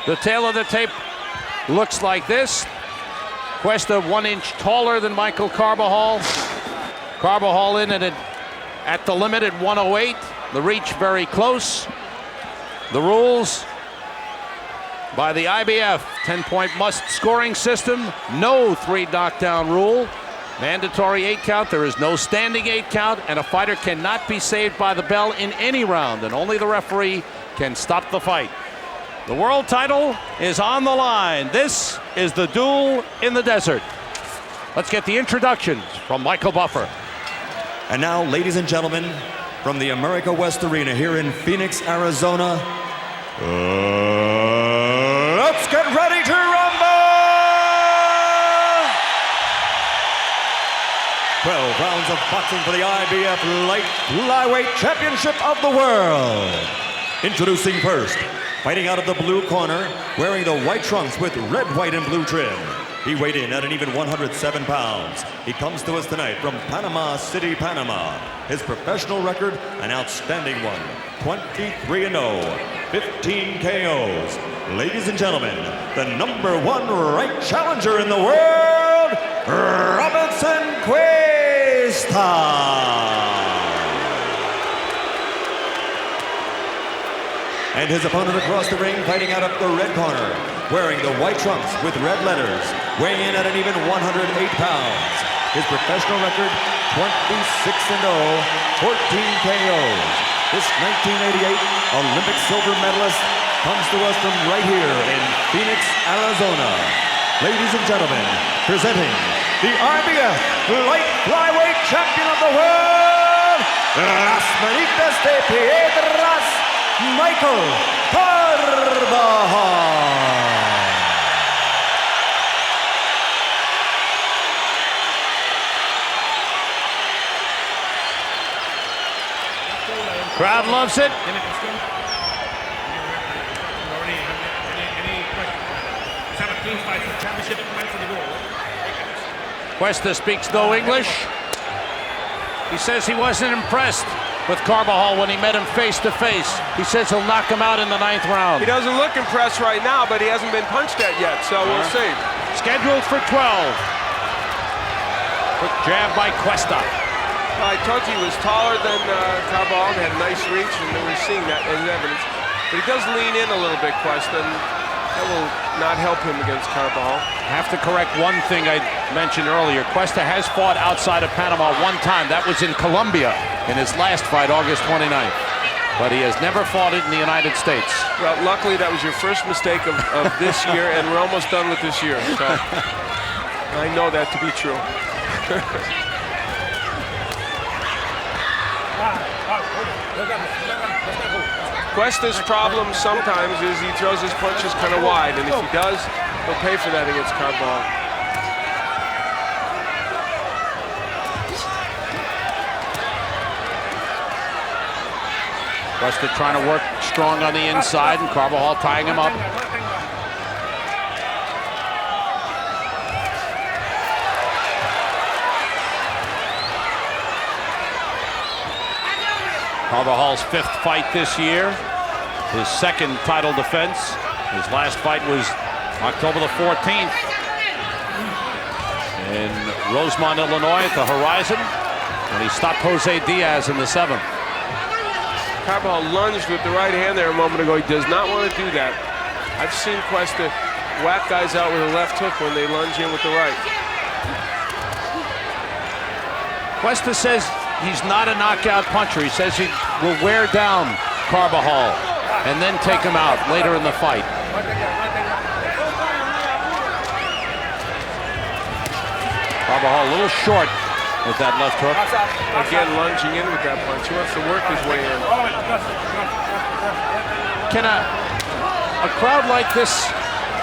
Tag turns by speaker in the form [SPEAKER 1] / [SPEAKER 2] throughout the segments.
[SPEAKER 1] The tail of the tape looks like this. Cuesta 1 inch taller than Michael Carbajal. Carbajal in at the limit at 108. The reach very close. The rules by the IBF 10-point must scoring system. No 3 knockdown rule. Mandatory 8 count. There is no standing 8 count, and a fighter cannot be saved by the bell in any round, and only the referee can stop the fight. The world title is on the line. This is the duel in the desert. Let's get the introductions from Michael Buffer.
[SPEAKER 2] And now, ladies and gentlemen, from the America West Arena here in Phoenix, Arizona, let's get ready to rumble! 12 rounds of boxing for the IBF Light Flyweight Championship of the World. Introducing first, fighting out of the blue corner, wearing the white trunks with red, white, and blue trim. He weighed in at an even 107 pounds. He comes to us tonight from Panama City, Panama. His professional record, an outstanding one. 23-0, 15 KOs. Ladies and gentlemen, the #1 ranked challenger in the world, Robinson Cuesta. And his opponent across the ring, fighting out of the red corner, wearing the white trunks with red letters, weighing in at an even 108 pounds. His professional record, 26-0, 14 KOs. This 1988 Olympic silver medalist comes to us from right here in Phoenix, Arizona. Ladies and gentlemen, presenting the IBF Light Flyweight Champion of the World, Las Manitas de Piedras, Michael Carbajal.
[SPEAKER 1] Crowd loves it. Cuesta speaks no English. He says he wasn't impressed with Carbajal when he met him face to face. He says he'll knock him out in the 9th round.
[SPEAKER 3] He doesn't look impressed right now, but he hasn't been punched at yet, so we'll see.
[SPEAKER 1] Scheduled for 12. Quick jab by Cuesta.
[SPEAKER 3] I told you he was taller than Carbajal, had a nice reach, and we're seeing that as evidence. But he does lean in a little bit, Cuesta, and that will not help him against Carbajal.
[SPEAKER 1] Have to correct one thing I mentioned earlier. Cuesta has fought outside of Panama one time. That was in Colombia in his last fight, August 29th. But he has never fought it in the United States.
[SPEAKER 3] Well, luckily that was your first mistake of this year, and we're almost done with this year. So I know that to be true. Cuesta's problem sometimes is he throws his punches kind of wide, and if he does, he'll pay for that against Carbajal.
[SPEAKER 1] Cuesta trying to work strong on the inside, and Carbajal tying him up. Carvajal's 5th fight this year, his 2nd title defense. His last fight was October the 14th in Rosemont, Illinois at the Horizon, and he stopped Jose Diaz in the 7th.
[SPEAKER 3] Carbajal lunged with the right hand there a moment ago. He does not want to do that. I've seen Cuesta whack guys out with a left hook when they lunge in with the right.
[SPEAKER 1] Cuesta says he's not a knockout puncher. He says he will wear down Carbajal and then take him out later in the fight. Carbajal a little short with that left hook.
[SPEAKER 3] Again, lunging in with that punch. He wants to work his way in.
[SPEAKER 1] Can a crowd like this,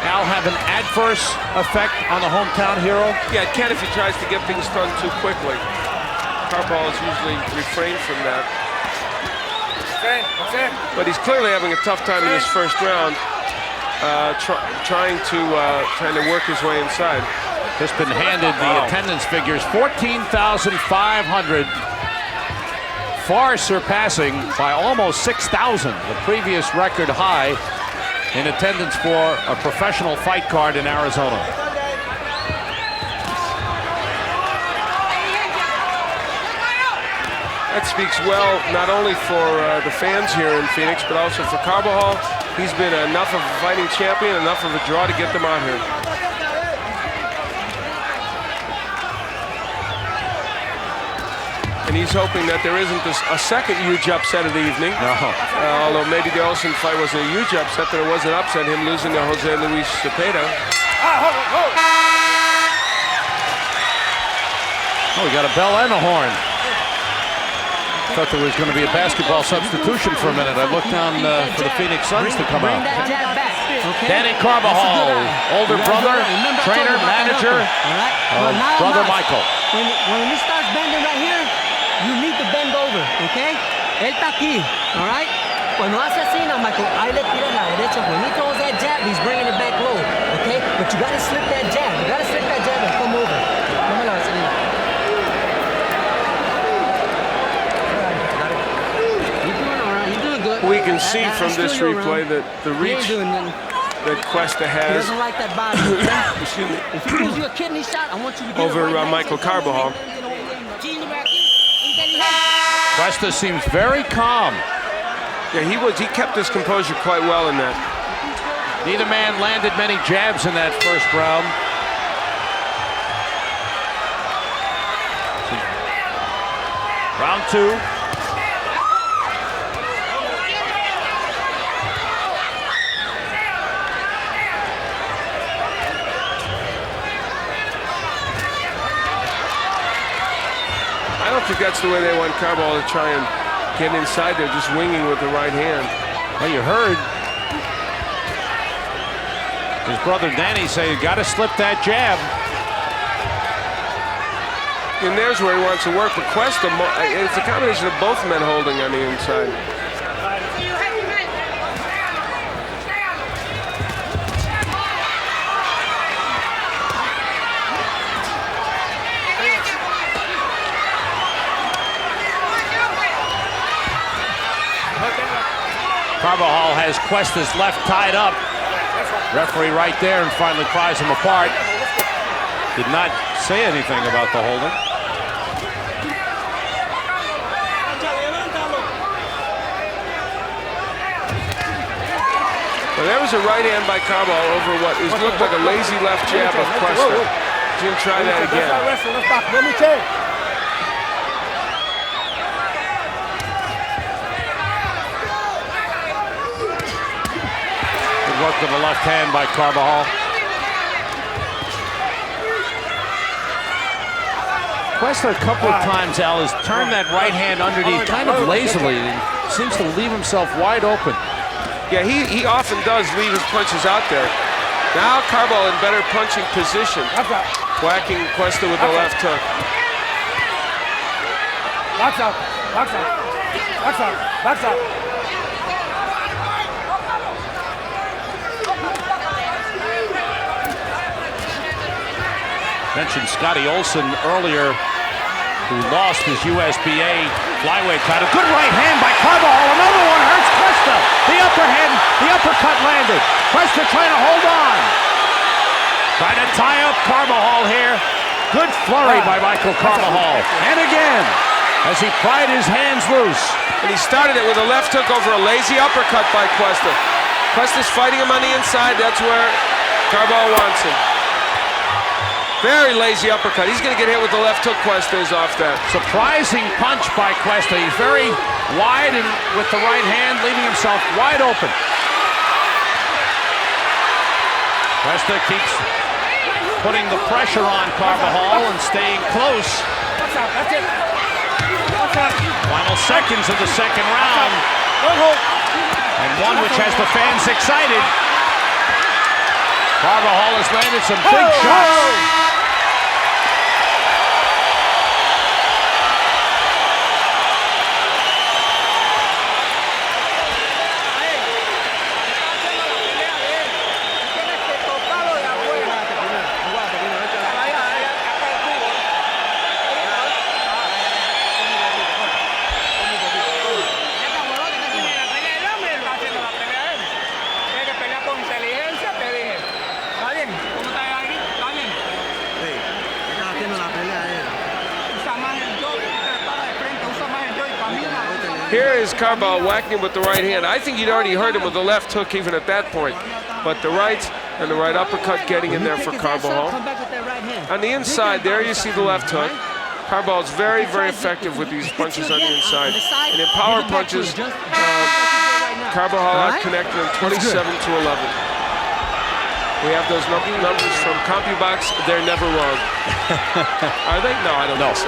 [SPEAKER 1] Al, have an adverse effect on the hometown hero?
[SPEAKER 3] Yeah, it can if he tries to get things done too quickly. Carbajal is usually refrained from that. But he's clearly having a tough time in this first round, trying to work his way inside.
[SPEAKER 1] Just been handed the attendance figures, 14,500, far surpassing by almost 6,000 the previous record high in attendance for a professional fight card in Arizona.
[SPEAKER 3] That speaks well not only for the fans here in Phoenix, but also for Carbajal. He's been enough of a fighting champion, enough of a draw to get them out here. And he's hoping that there isn't a second huge upset of the evening.
[SPEAKER 1] No.
[SPEAKER 3] Although maybe the Olsen fight wasn't a huge upset, but it was an upset, him losing to Jose Luis Cepeda.
[SPEAKER 1] Oh, we got a bell and a horn. Thought there was going to be a basketball substitution for a minute. I looked down for the Phoenix Suns to come out. Danny Carbajal, older brother, trainer, manager of brother Michael.
[SPEAKER 4] When he starts bending right here, you need to bend over, okay? Él está aquí, all right? Cuando hace así, now Michael, ahí le tira la derecha. When he throws that jab, he's bringing it back low, okay? But you got to slip that jab. You got to slip that jab and come over. No me la vas a ir.
[SPEAKER 3] We can see from this replay that the reach that Cuesta has over Michael Carbajal.
[SPEAKER 1] Cuesta seems very calm.
[SPEAKER 3] Yeah, he kept his composure quite well in that.
[SPEAKER 1] Neither man landed many jabs in that first round. Round two.
[SPEAKER 3] I don't think that's the way they want Carbajal to try and get inside there, just winging with the right hand.
[SPEAKER 1] Well, you heard his brother Danny say, you got to slip that jab.
[SPEAKER 3] And there's where he wants to work. But Cuesta, it's a combination of both men holding on the inside.
[SPEAKER 1] Carbajal has Cuesta's left tied up. Referee right there and finally pries him apart. Did not say anything about the holding.
[SPEAKER 3] Well, there was a right hand by Carbajal over what looked like a lazy left jab of Cuesta. He didn't try that again.
[SPEAKER 1] Work to the left hand by Carbajal. Cuesta a couple of times, Al, has turned that right hand underneath kind of lazily. And seems to leave himself wide open.
[SPEAKER 3] Yeah, he often does leave his punches out there. Now Carbajal in better punching position, whacking Cuesta with the left hook.
[SPEAKER 5] Box out, box out, box out, box out.
[SPEAKER 1] Mentioned Scotty Olsen earlier, who lost his USBA flyweight title. Good right hand by Carbajal. Another one hurts Cuesta. The uppercut landed. Cuesta trying to hold on. Trying to tie up Carbajal here. Good flurry by Michael Carbajal. And again, as he pried his hands loose.
[SPEAKER 3] And he started it with a left hook over a lazy uppercut by Cuesta. Cuesta's fighting him on the inside. That's where Carbajal wants him. Very lazy uppercut. He's going to get hit with the left hook. Cuesta is off that.
[SPEAKER 1] Surprising punch by Cuesta. He's very wide and with the right hand, leaving himself wide open. Cuesta keeps putting the pressure on Carbajal and staying close. Final seconds of the second round. And one which has the fans excited. Carbajal has landed some big shots.
[SPEAKER 3] Here is Carbajal whacking him with the right hand. I think he'd already hurt him with the left hook even at that point. But the right and the right uppercut getting in there for Carbajal. On the inside there, you see the left hook. Carbajal is very, very effective with these punches on the inside. And in power punches, Carbajal out-connected him 27-11. We have those numbers from CompuBox. They're never wrong. Are they? No, I don't think so.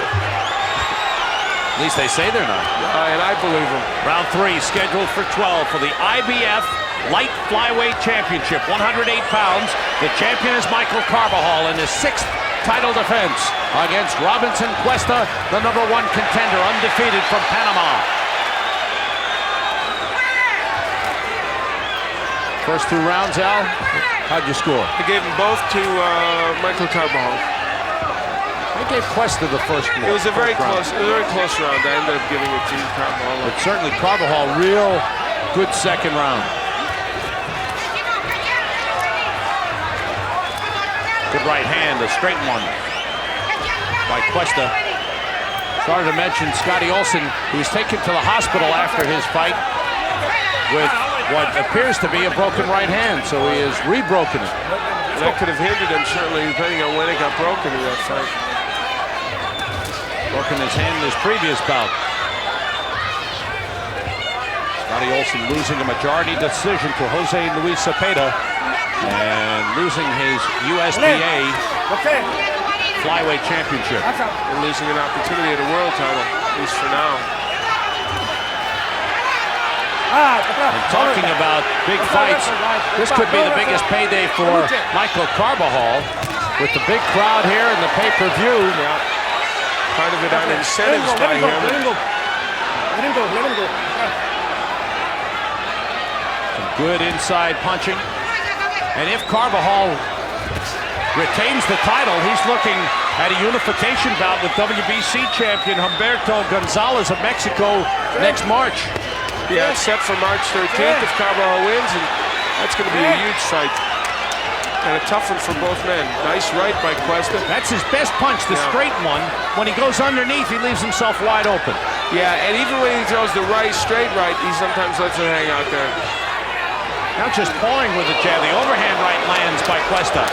[SPEAKER 1] At least they say they're not.
[SPEAKER 3] And I believe them.
[SPEAKER 1] Round 3 scheduled for 12 for the IBF Light Flyweight Championship, 108 pounds. The champion is Michael Carbajal in his 6th title defense against Robinson Cuesta, the #1 contender, undefeated from Panama. First 2 rounds, Al, how'd you score?
[SPEAKER 3] I gave them both to Michael Carbajal.
[SPEAKER 1] I gave Cuesta the first one.
[SPEAKER 3] It was a very close round. I ended up giving it to Carbajal.
[SPEAKER 1] But certainly Carbajal, real good second round. Good right hand, a straight one by Cuesta. Started to mention Scotty Olsen, who was taken to the hospital after his fight with what appears to be a broken right hand, so he has rebroken it.
[SPEAKER 3] That could have hindered him, certainly, depending on when it got broken in that fight.
[SPEAKER 1] Broken his hand in his previous bout. Scotty Olsen losing a majority decision to Jose Luis Cepeda and losing his USBA Flyweight Championship.
[SPEAKER 3] And losing an opportunity at a world title, at least for now.
[SPEAKER 1] And talking about big fights, this could be the biggest payday for Michael Carbajal with the big crowd here and the pay-per-view.
[SPEAKER 3] Part of it on incentives by him.
[SPEAKER 5] Let him go.
[SPEAKER 1] Some good inside punching. And if Carbajal retains the title, he's looking at a unification bout with WBC champion Humberto Gonzalez of Mexico next March.
[SPEAKER 3] Yeah, it's set for March 13th if Carbajal wins, and that's going to be a huge fight. And a tough one for both men. Nice right by Cuesta.
[SPEAKER 1] That's his best punch, the straight one. When he goes underneath, he leaves himself wide open.
[SPEAKER 3] Yeah, and even when he throws the right, straight right, he sometimes lets it hang out there.
[SPEAKER 1] Now just pawing with the jab. The overhand right lands by Cuesta.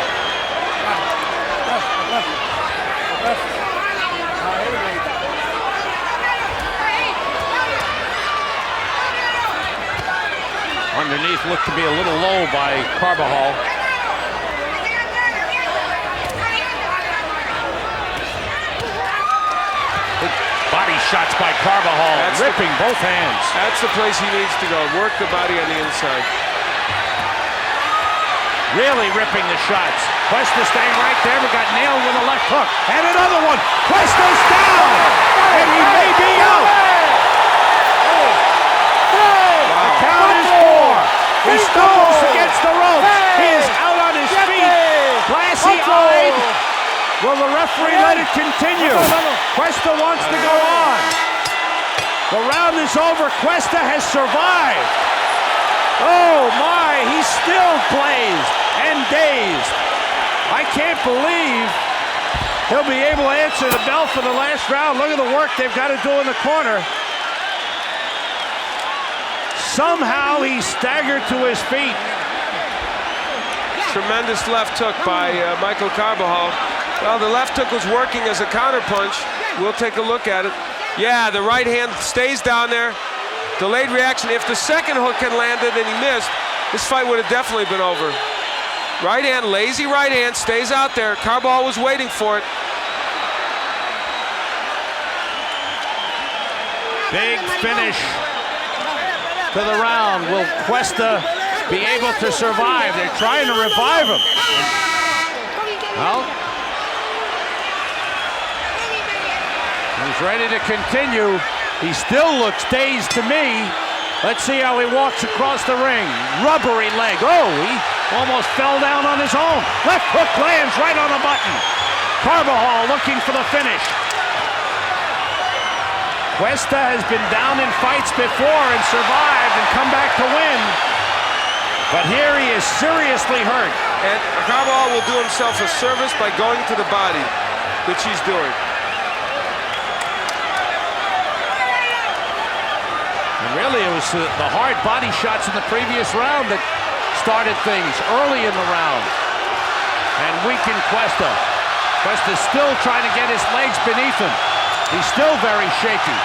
[SPEAKER 1] Underneath looked to be a little low by Carbajal. Good body shots by Carbajal, ripping both hands.
[SPEAKER 3] That's the place he needs to go. Work the body on the inside.
[SPEAKER 1] Really ripping the shots. Cuesta staying right there, but got nailed with a left hook. And another one. Cuesta's down! And he may be out! The count is 4. He stumbles against the ropes. He is out on his feet. Glassy-eyed. Will the referee let it continue? Cuesta wants to go on. The round is over. Cuesta has survived. Oh my, he's still glazed and dazed. I can't believe he'll be able to answer the bell for the last round. Look at the work they've got to do in the corner. Somehow he staggered to his feet.
[SPEAKER 3] Tremendous left hook by Michael Carbajal. Well, the left hook was working as a counterpunch. We'll take a look at it. Yeah, the right hand stays down there. Delayed reaction. If the second hook had landed and he missed, this fight would have definitely been over. Right hand, lazy right hand, stays out there. Carbajal was waiting for it.
[SPEAKER 1] Big finish to the round. Will Cuesta be able to survive? They're trying to revive him. Well, he's ready to continue. He still looks dazed to me. Let's see how he walks across the ring. Rubbery leg. Oh, he almost fell down on his own. Left hook lands right on the button. Carbajal looking for the finish. Cuesta has been down in fights before and survived and come back to win. But here he is seriously hurt.
[SPEAKER 3] And Carbajal will do himself a service by going to the body, which he's doing.
[SPEAKER 1] Really, it was the hard body shots in the previous round that started things early in the round. And weakened Cuesta. Cuesta's still trying to get his legs beneath him. He's still very shaky.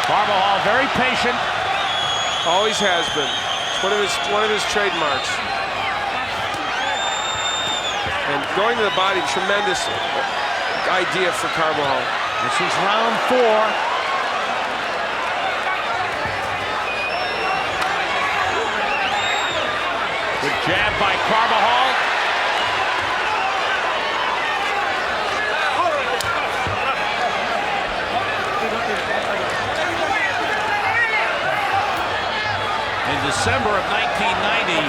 [SPEAKER 1] Carbajal very patient.
[SPEAKER 3] Always has been. It's one of his trademarks. And going to the body, tremendous idea for Carbajal.
[SPEAKER 1] This is round 4. Good jab by Carbajal. In December of 1990,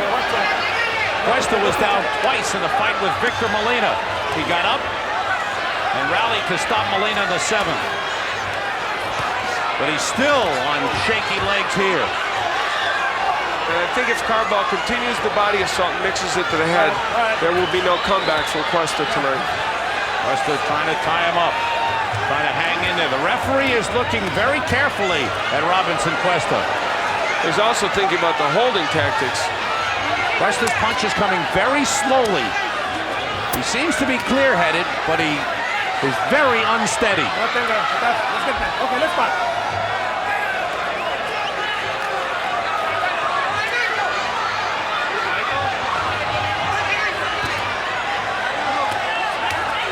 [SPEAKER 1] Cuesta was down twice in the fight with Victor Molina. He got up and rallied to stop Molina in the 7th. But he's still on shaky legs here.
[SPEAKER 3] And I think if Carbajal continues the body assault and mixes it to the head, there will be no comeback from Cuesta tonight.
[SPEAKER 1] Cuesta trying to tie him up, trying to hang in there. The referee is looking very carefully at Robinson Cuesta.
[SPEAKER 3] He's also thinking about the holding tactics.
[SPEAKER 1] Cuesta's punch is coming very slowly. He seems to be clear-headed, but he is very unsteady.
[SPEAKER 5] Let's get back. Okay, let's fight.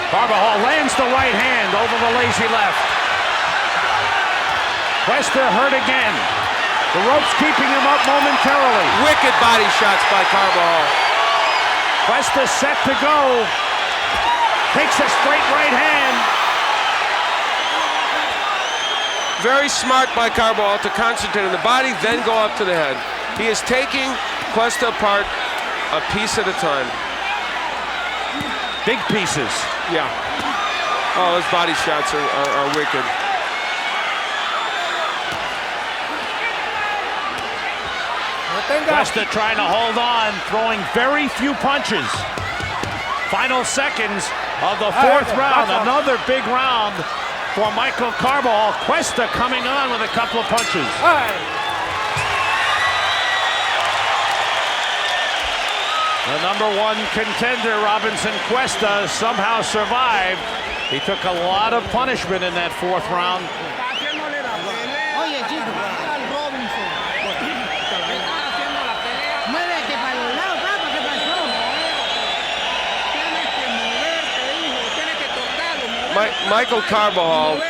[SPEAKER 1] Carbajal lands the right hand over the lazy left. Cuesta hurt again. The rope's keeping him up momentarily.
[SPEAKER 3] Wicked body shots by Carbajal.
[SPEAKER 1] Cuesta set to go. Takes a straight right hand.
[SPEAKER 3] Very smart by Carbajal to concentrate on the body, then go up to the head. He is taking Cuesta apart a piece at a time.
[SPEAKER 1] Big pieces.
[SPEAKER 3] Yeah. Oh, those body shots are wicked.
[SPEAKER 1] Cuesta trying to hold on, throwing very few punches. Final seconds of the 4th round. Another big round for Michael Carbajal. Cuesta coming on with a couple of punches. The #1 contender, Robinson Cuesta, somehow survived. He took a lot of punishment in that 4th round.
[SPEAKER 3] Michael Carbajal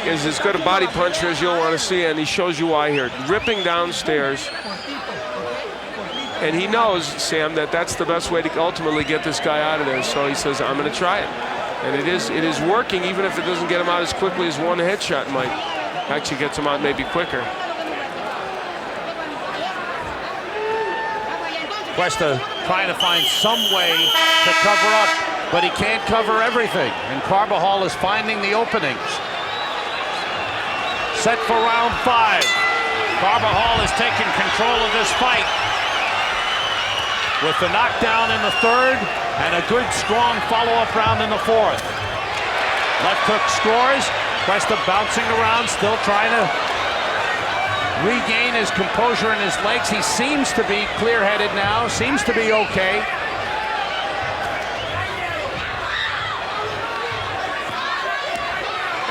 [SPEAKER 3] is as good a body puncher as you'll want to see, and he shows you why here. Ripping downstairs. And he knows, Sam, that that's the best way to ultimately get this guy out of there. So he says, I'm going to try it. And it is working, even if it doesn't get him out as quickly as one headshot might. Actually gets him out maybe quicker.
[SPEAKER 1] Cuesta trying to find some way to cover up, but he can't cover everything. And Carbajal is finding the openings. Set for round 5. Carbajal is taking control of this fight with the knockdown in the 3rd and a good, strong follow-up round in the 4th. Left hook scores. Cuesta bouncing around, still trying to regain his composure in his legs. He seems to be clear-headed now, seems to be okay.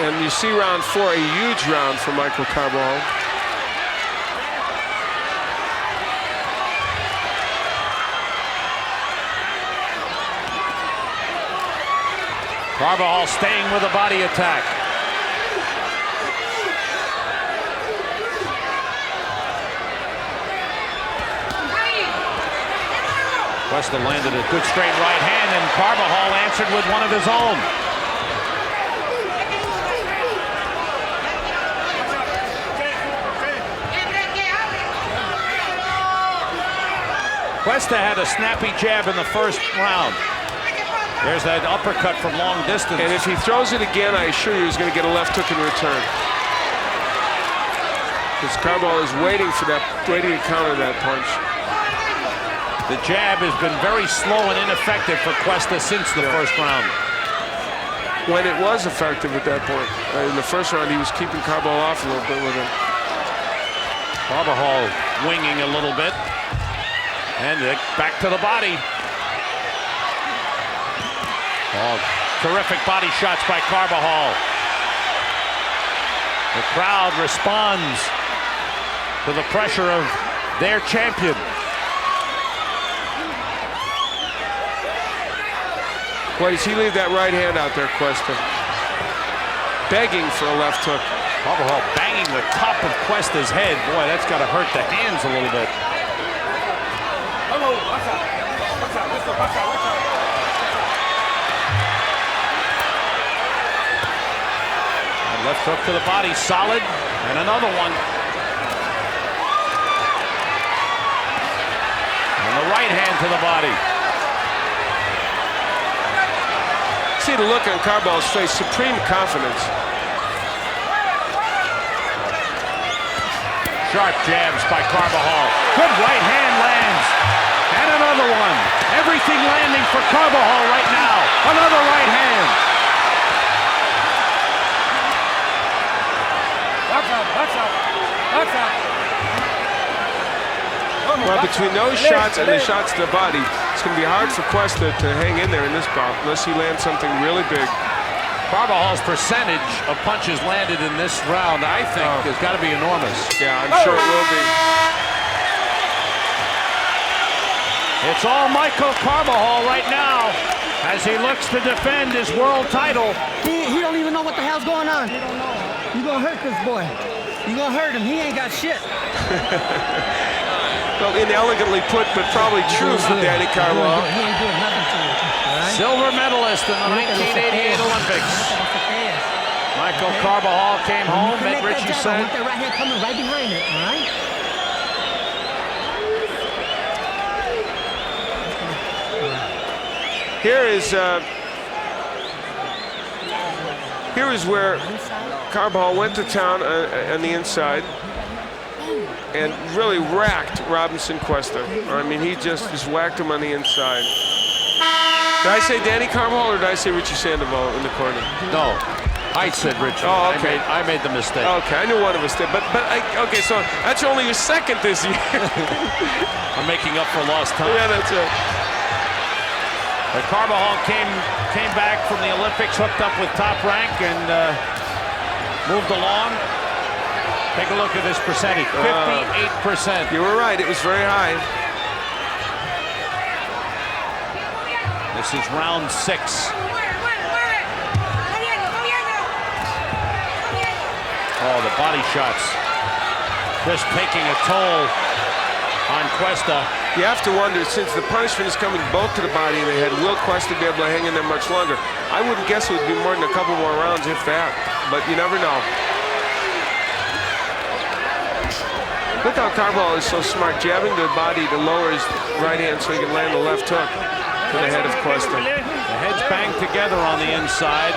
[SPEAKER 3] And you see round 4, a huge round for Michael Carbajal.
[SPEAKER 1] Carbajal staying with a body attack. Cuesta landed a good straight right hand, and Carbajal answered with one of his own. Cuesta had a snappy jab in the 1st round. There's that uppercut from long distance.
[SPEAKER 3] And if he throws it again, I assure you he's going to get a left hook in return. Because Carbajal is waiting to counter that punch.
[SPEAKER 1] The jab has been very slow and ineffective for Cuesta since the 1st round.
[SPEAKER 3] When it was effective at that point. In the 1st round, he was keeping Carbajal off a little bit with him.
[SPEAKER 1] Carbajal winging a little bit. And back to the body. Oh, terrific body shots by Carbajal. The crowd responds to the pressure of their champion.
[SPEAKER 3] Boy, does he leave that right hand out there, Cuesta? Begging for a left hook.
[SPEAKER 1] Carbajal banging the top of Cuesta's head. Boy, that's got to hurt the hands a little bit. And left hook to the body, solid, and another one. And the right hand to the body.
[SPEAKER 3] See the look on Carbajal's face, supreme confidence.
[SPEAKER 1] Sharp jabs by Carbajal. Good right hand lands. And another one. Everything landing for Carbajal right now. Another right hand.
[SPEAKER 3] Well, between those shots and the shots to the body, it's going to be hard for Cuesta to hang in there in this bout unless he lands something really big.
[SPEAKER 1] Carbajal's percentage of punches landed in this round, I think, has got to be enormous.
[SPEAKER 3] Yeah, I'm sure it will be.
[SPEAKER 1] It's all Michael Carbajal right now as he looks to defend his world title.
[SPEAKER 4] He don't even know what the hell's going on. You gonna hurt this boy. You gonna hurt him. He ain't got shit.
[SPEAKER 3] Well, inelegantly put, but probably true for Danny Carbajal.
[SPEAKER 4] He ain't doing nothing to you. All right?
[SPEAKER 1] Silver medalist in the 1988 Olympics. Michael Carbajal came home, Ed Ritchie said.
[SPEAKER 4] I want that right hand coming right behind it, all right?
[SPEAKER 3] Here is where Carbajal went to town on the inside and really racked Robinson Cuesta. I mean, he just whacked him on the inside. Did I say Danny Carbajal or did I say Richie Sandoval in the corner?
[SPEAKER 1] No, I said Richie.
[SPEAKER 3] Oh, okay.
[SPEAKER 1] I made the mistake.
[SPEAKER 3] Okay, I knew one of us did, but okay, so that's only your second this year.
[SPEAKER 1] I'm making up for lost time.
[SPEAKER 3] Yeah, that's it.
[SPEAKER 1] But Carbajal came back from the Olympics, hooked up with Top Rank, and moved along. Take a look at this percentage, 58%.
[SPEAKER 3] You were right, it was very high.
[SPEAKER 1] This is round 6. Oh, the body shots just taking a toll on Cuesta.
[SPEAKER 3] You have to wonder, since the punishment is coming both to the body and the head, will Cuesta be able to hang in there much longer? I wouldn't guess it would be more than a couple more rounds, if that, but you never know. Look how Carbajal is so smart, jabbing to the body to lower his right hand so he can land the left hook to the head of Cuesta.
[SPEAKER 1] The heads banged together on the inside.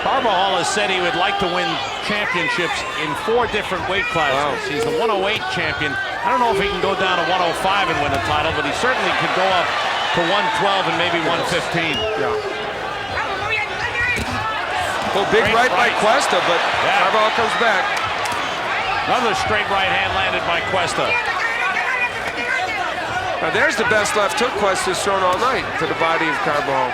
[SPEAKER 1] Carbajal has said he would like to win championships in 4 different weight classes. Wow. He's the 108 champion. I don't know if he can go down to 105 and win a title, but he certainly could go up to 112 and maybe 115.
[SPEAKER 3] Yeah. Well, big right by Cuesta, but Carbajal comes back.
[SPEAKER 1] Another straight right hand landed by Cuesta.
[SPEAKER 3] Now there's the best left hook Cuesta's thrown all night to the body of Carbajal.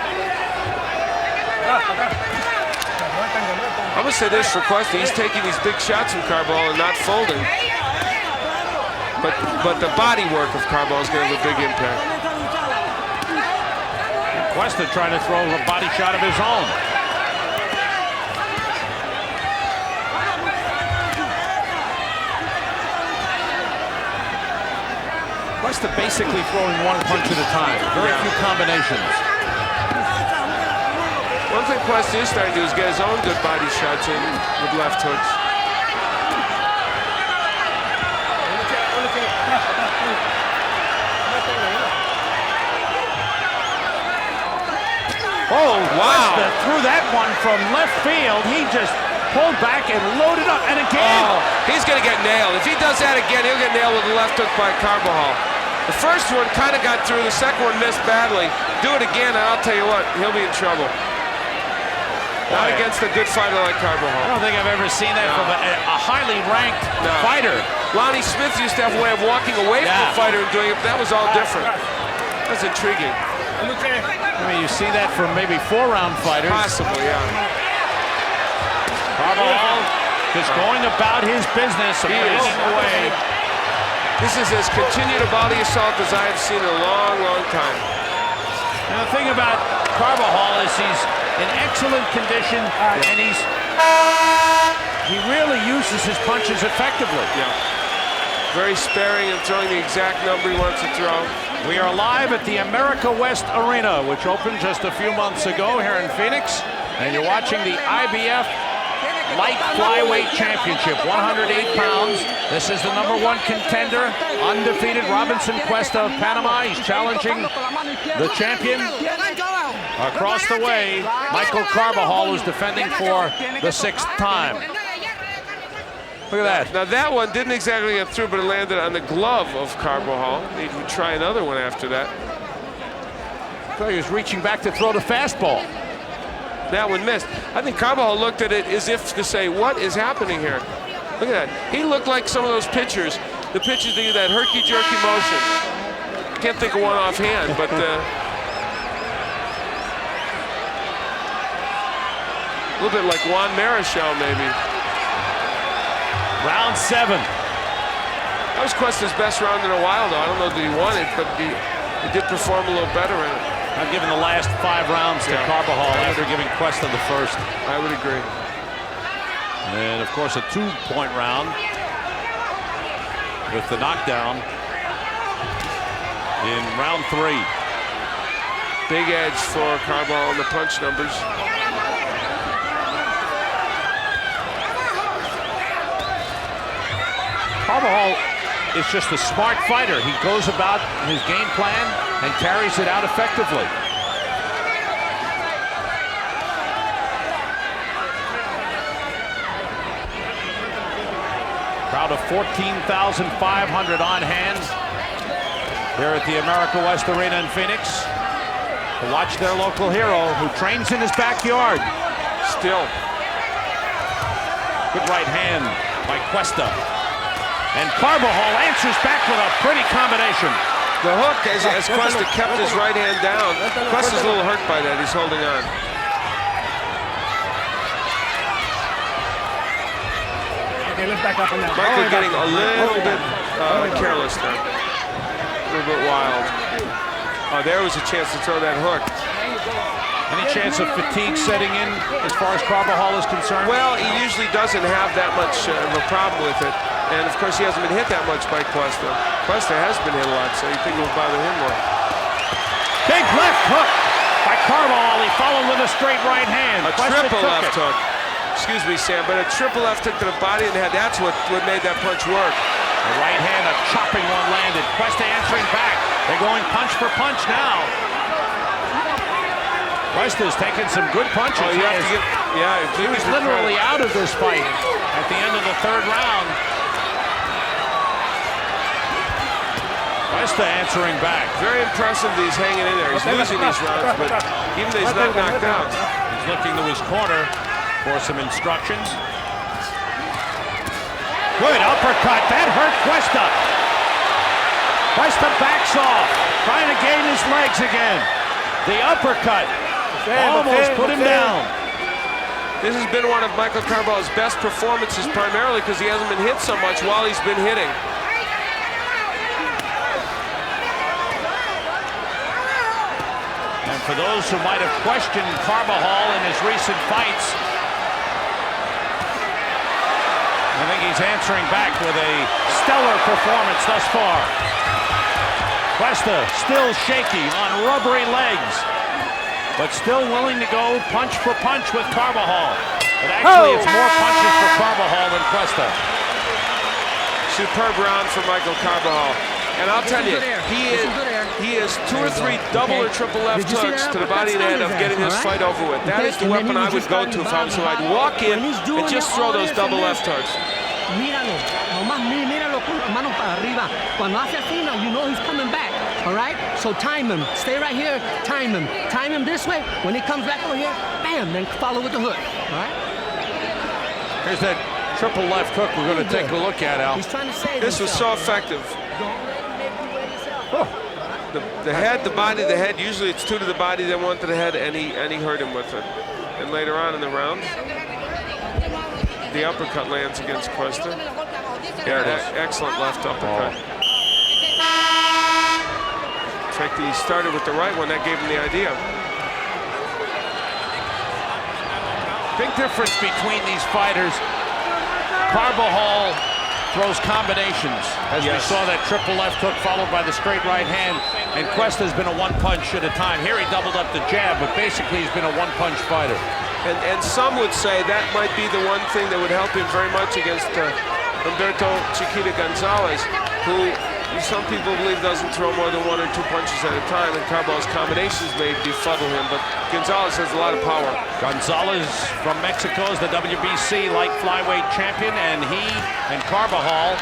[SPEAKER 3] I'm gonna say this for Cuesta, he's taking these big shots from Carbajal and not folding. But the body work of Carbajal is gonna have a big impact.
[SPEAKER 1] Cuesta trying to throw a body shot of his own. Cuesta basically throwing one punch at a time. Very few combinations.
[SPEAKER 3] One thing Cuesta is starting to do is get his own good body shots in with left hooks.
[SPEAKER 1] Oh, wow. Cuesta threw that one from left field. He just pulled back and loaded up. And again.
[SPEAKER 3] Oh, he's going to get nailed. If he does that again, he'll get nailed with a left hook by Carbajal. The first one kind of got through. The second one missed badly. Do it again, and I'll tell you what, he'll be in trouble. Not against a good fighter like Carbajal.
[SPEAKER 1] I don't think I've ever seen that from a highly ranked fighter.
[SPEAKER 3] Lonnie Smith used to have a way of walking away from the fighter and doing it, but that was all different. That's intriguing.
[SPEAKER 1] I mean, you see that from maybe 4-round fighters.
[SPEAKER 3] Possibly, yeah.
[SPEAKER 1] Carbajal just going about his business of breaking away.
[SPEAKER 3] This is as continued a body assault as I have seen in a long, long time.
[SPEAKER 1] And the thing about Carbajal is he's in excellent condition, and he really uses his punches effectively.
[SPEAKER 3] Yeah. Very sparing and throwing the exact number he wants to throw.
[SPEAKER 1] We are live at the America West Arena, which opened just a few months ago here in Phoenix, and you're watching the IBF Light Flyweight Championship, 108 pounds. This is the #1 contender, undefeated Robinson Cuesta of Panama. He's challenging the champion across the way, Michael Carbajal, who's defending for the 6th time. Look at that.
[SPEAKER 3] Now that one didn't exactly get through, but it landed on the glove of Carbajal. He would try another one after that.
[SPEAKER 1] So he was reaching back to throw the fastball.
[SPEAKER 3] That one missed. I think Carbajal looked at it as if to say, what is happening here? Look at that. He looked like some of those pitchers. The pitchers do that herky-jerky motion. Can't think of one offhand, but a little bit like Juan Marichal, maybe.
[SPEAKER 1] Round 7.
[SPEAKER 3] That was Cuesta's best round in a while, though. I don't know that he won it, but he did perform a little better in it.
[SPEAKER 1] I've given the last 5 rounds to Carbajal after giving Cuesta the first.
[SPEAKER 3] I would agree.
[SPEAKER 1] And of course a 2-point round with the knockdown in round 3.
[SPEAKER 3] Big edge for Carbajal on the punch numbers.
[SPEAKER 1] Carbajal is just a smart fighter. He goes about his game plan and carries it out effectively. Crowd of 14,500 on hand here at the America West Arena in Phoenix to watch their local hero who trains in his backyard.
[SPEAKER 3] Still.
[SPEAKER 1] Good right hand by Cuesta. And Carbajal answers back with a pretty combination.
[SPEAKER 3] The hook, as Cuesta kept his right hand down. Cuesta's a little hurt by that. He's holding on.
[SPEAKER 5] Okay, let's back up on that.
[SPEAKER 3] Michael getting a little bit careless there. A little bit wild. Oh, there was a chance to throw that hook.
[SPEAKER 1] Any chance of fatigue setting in as far as Carbajal is concerned?
[SPEAKER 3] Well, he usually doesn't have that much of a problem with it. And of course, he hasn't been hit that much by Cuesta. Cuesta has been hit a lot, so you think it will bother him more.
[SPEAKER 1] Big left hook by Carbajal. He followed with a straight right hand.
[SPEAKER 3] A triple left hook. Excuse me, Sam, but a triple left hook to the body and the head. That's what made that punch work.
[SPEAKER 1] The right hand, a chopping one landed. Cuesta answering back. They're going punch for punch now. Cuesta's taking some good punches.
[SPEAKER 3] Oh, you have to
[SPEAKER 1] he was literally out of this fight at the end of the 3rd round. Cuesta answering back.
[SPEAKER 3] Very impressive that he's hanging in there. He's losing these rounds, but even though he's not knocked out.
[SPEAKER 1] He's looking to his corner for some instructions. Good uppercut. That hurt Cuesta. Cuesta backs off, trying to gain his legs again. The uppercut almost put him down.
[SPEAKER 3] This has been one of Michael Carbajal's best performances, primarily because he hasn't been hit so much while he's been hitting.
[SPEAKER 1] And for those who might have questioned Carbajal in his recent fights, I think he's answering back with a stellar performance thus far. Cuesta still shaky on rubbery legs, but still willing to go punch for punch with Carbajal. But actually, it's more punches for Carbajal than Cuesta.
[SPEAKER 3] Superb round for Michael Carbajal. And I'll tell you, he is 2 or 3 double or triple left hooks to the body and head of getting this fight over with. That is the weapon I would go to if I was him. I'd walk in and just throw those double left hooks.
[SPEAKER 4] Míralo, nomás míralo con las manos para arriba. Cuando hace así, you know he's coming back. All right? So time him. Stay right here. Time him. Time him this way. When he comes back over here, bam, then follow with the hook. All right?
[SPEAKER 1] Here's that triple left hook we're going to take a look at, Al.
[SPEAKER 4] He's trying to save
[SPEAKER 3] This was so effective.
[SPEAKER 4] Don't let him make you weigh yourself.
[SPEAKER 3] The head, the body, the head. Usually it's 2 to the body, then 1 to the head, and he hurt him with it. And later on in the round, the uppercut lands against Cuesta. Yeah, excellent left uppercut. In fact, he started with the right one. That gave him the idea.
[SPEAKER 1] Big difference between these fighters. Carbajal throws combinations, as we saw that triple left hook followed by the straight right hand, and Cuesta's been a one-punch at a time. Here he doubled up the jab, but basically he's been a one-punch fighter.
[SPEAKER 3] And some would say that might be the one thing that would help him very much against Humberto Chiquita Gonzalez, who some people believe doesn't throw more than 1 or 2 punches at a time, and Carbajal's combinations may befuddle him, but Gonzalez has a lot of power.
[SPEAKER 1] Gonzalez from Mexico is the WBC light flyweight champion, and he and Carbajal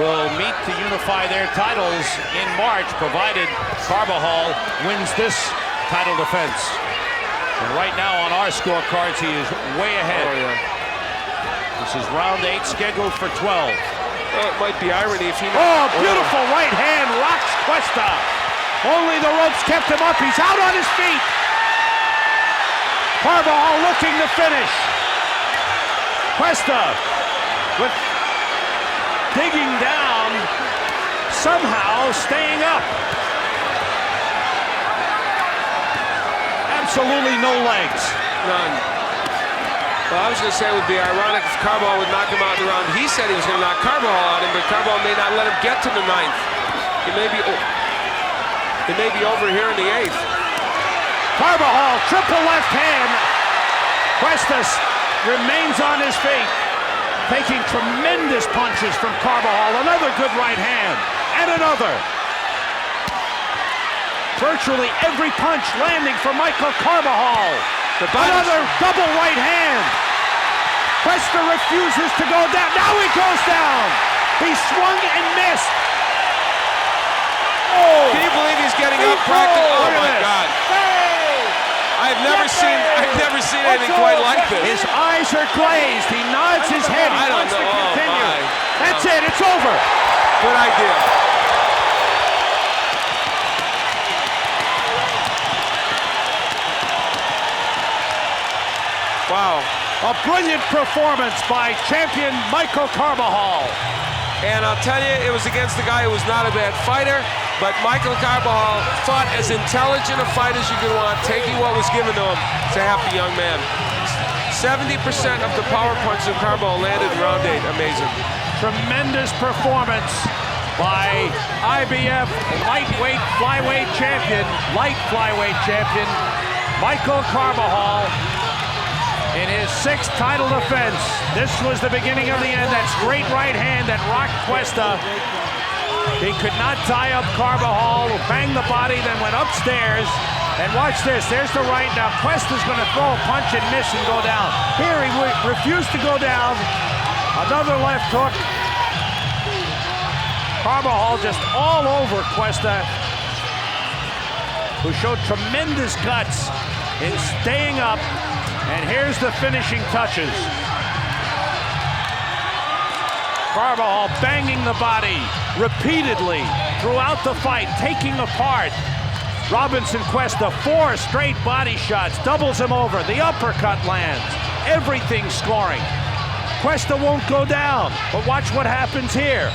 [SPEAKER 1] will meet to unify their titles in March, provided Carbajal wins this title defense. And right now on our scorecards, he is way ahead.
[SPEAKER 3] Oh, yeah.
[SPEAKER 1] This is round 8, scheduled for 12.
[SPEAKER 3] Well, it might be irony if he...
[SPEAKER 1] Oh, beautiful right hand rocks Cuesta. Only the ropes kept him up. He's out on his feet. Carbajal looking to finish. Cuesta with digging down, somehow staying up. Absolutely no legs.
[SPEAKER 3] None. Well, I was going to say it would be ironic if Carbajal would knock him out in the round. He said he was going to knock Carbajal out, but Carbajal may not let him get to the 9th. He may be over here in the 8th.
[SPEAKER 1] Carbajal, triple left hand. Cuesta remains on his feet, taking tremendous punches from Carbajal. Another good right hand, and another. Virtually every punch landing for Michael Carbajal. Another double right hand. Cuesta refuses to go down. Now he goes down. He swung and missed. Oh!
[SPEAKER 3] Can you believe he's getting up practically? Oh my God! I've never seen anything quite like this.
[SPEAKER 1] His eyes are glazed. He nods his head. He wants to continue. That's it. It's over.
[SPEAKER 3] Good idea. Wow.
[SPEAKER 1] A brilliant performance by champion Michael Carbajal.
[SPEAKER 3] And I'll tell you, it was against a guy who was not a bad fighter, but Michael Carbajal fought as intelligent a fight as you could want, taking what was given to him as a happy young man. 70% of the power punches of Carbajal landed in round 8. Amazing.
[SPEAKER 1] Tremendous performance by IBF lightweight flyweight champion, light flyweight champion, Michael Carbajal. In his 6th title defense, this was the beginning of the end. That straight right hand that rocked Cuesta. He could not tie up Carbajal, banged the body, then went upstairs. And watch this, there's the right. Now Cuesta's gonna throw a punch and miss and go down. Here he refused to go down. Another left hook. Carbajal just all over Cuesta, who showed tremendous guts in staying up. And here's the finishing touches. Carbajal banging the body repeatedly throughout the fight, taking apart Robinson Cuesta. 4 straight body shots, doubles him over. The uppercut lands. Everything scoring. Cuesta won't go down, but watch what happens here.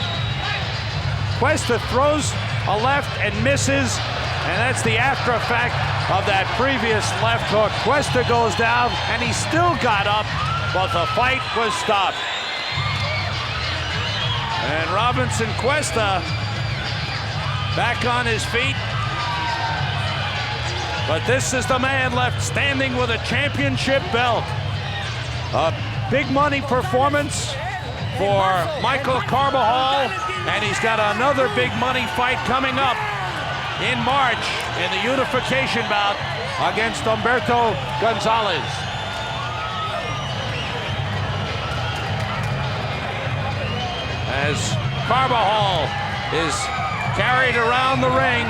[SPEAKER 1] Cuesta throws a left and misses, and that's the after effect of that previous left hook. Cuesta goes down, and he still got up, but the fight was stopped. And Robinson Cuesta back on his feet. But this is the man left standing with a championship belt. A big money performance for Michael Carbajal, and he's got another big money fight coming up in March in the unification bout against Humberto Gonzalez. As Carbajal is carried around the ring.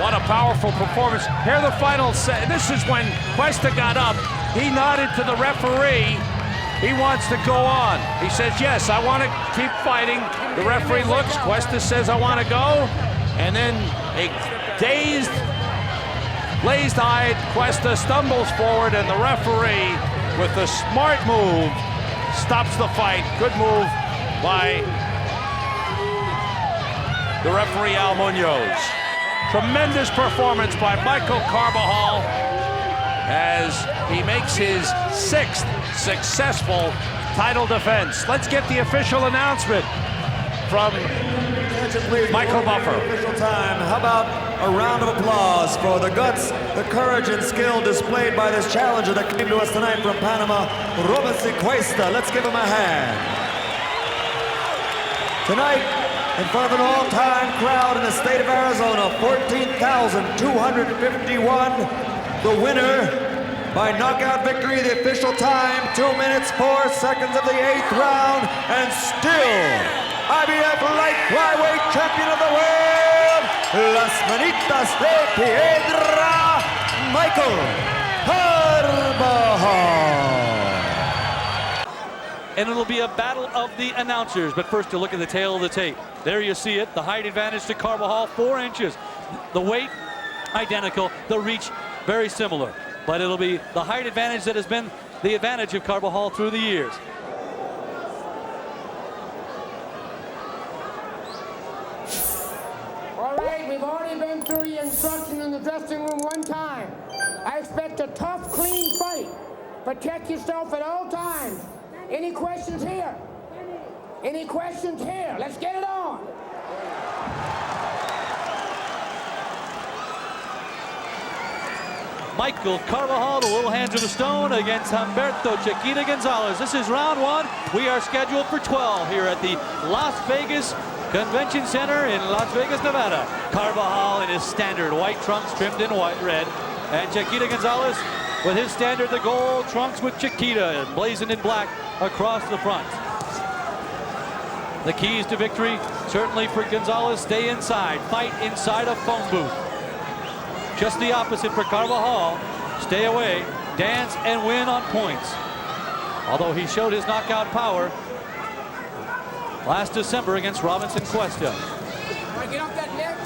[SPEAKER 1] What a powerful performance. Here the final set. This is when Cuesta got up. He nodded to the referee. He wants to go on. He says, yes, I want to keep fighting. The referee looks. Cuesta says, I want to go. And then a dazed, glazed-eyed Cuesta stumbles forward, and the referee, with a smart move, stops the fight. Good move by the referee, Al Munoz. Tremendous performance by Michael Carbajal as he makes his 6th successful title defense. Let's get the official announcement from Michael Buffer.
[SPEAKER 2] Official time. How about a round of applause for the guts, the courage, and skill displayed by this challenger that came to us tonight from Panama, Robinson Cuesta. Let's give him a hand. Tonight, in front of an all-time crowd in the state of Arizona, 14,251, the winner by knockout victory. The official time, 2 minutes, 4 seconds of the 8th round, and still IBF light flyweight champion of the world, Las Manitas de Piedra, Michael Carbajal.
[SPEAKER 6] And it'll be a battle of the announcers. But first, to look at the tail of the tape. There you see it. The height advantage to Carbajal, 4 inches. The weight, identical. The reach, very similar. But it'll be the height advantage that has been the advantage of Carbajal through the years.
[SPEAKER 7] All right, we've already been through the instruction in the dressing room one time. I expect a tough, clean fight. Protect yourself at all times. Any questions here? Any questions here? Let's get it on.
[SPEAKER 6] Michael Carbajal, the little hands of the stone, against Humberto Chiquita Gonzalez. This is round 1. We are scheduled for 12 here at the Las Vegas Convention Center in Las Vegas, Nevada. Carbajal in his standard white trunks trimmed in white red, and Chiquita Gonzalez with his standard, the gold trunks with Chiquita blazoned in black across the front. The keys to victory, certainly for Gonzalez, stay inside, fight inside a phone booth. Just the opposite for Carbajal, stay away, dance and win on points. Although he showed his knockout power last December against Robinson Cuesta.
[SPEAKER 7] Get off that neck.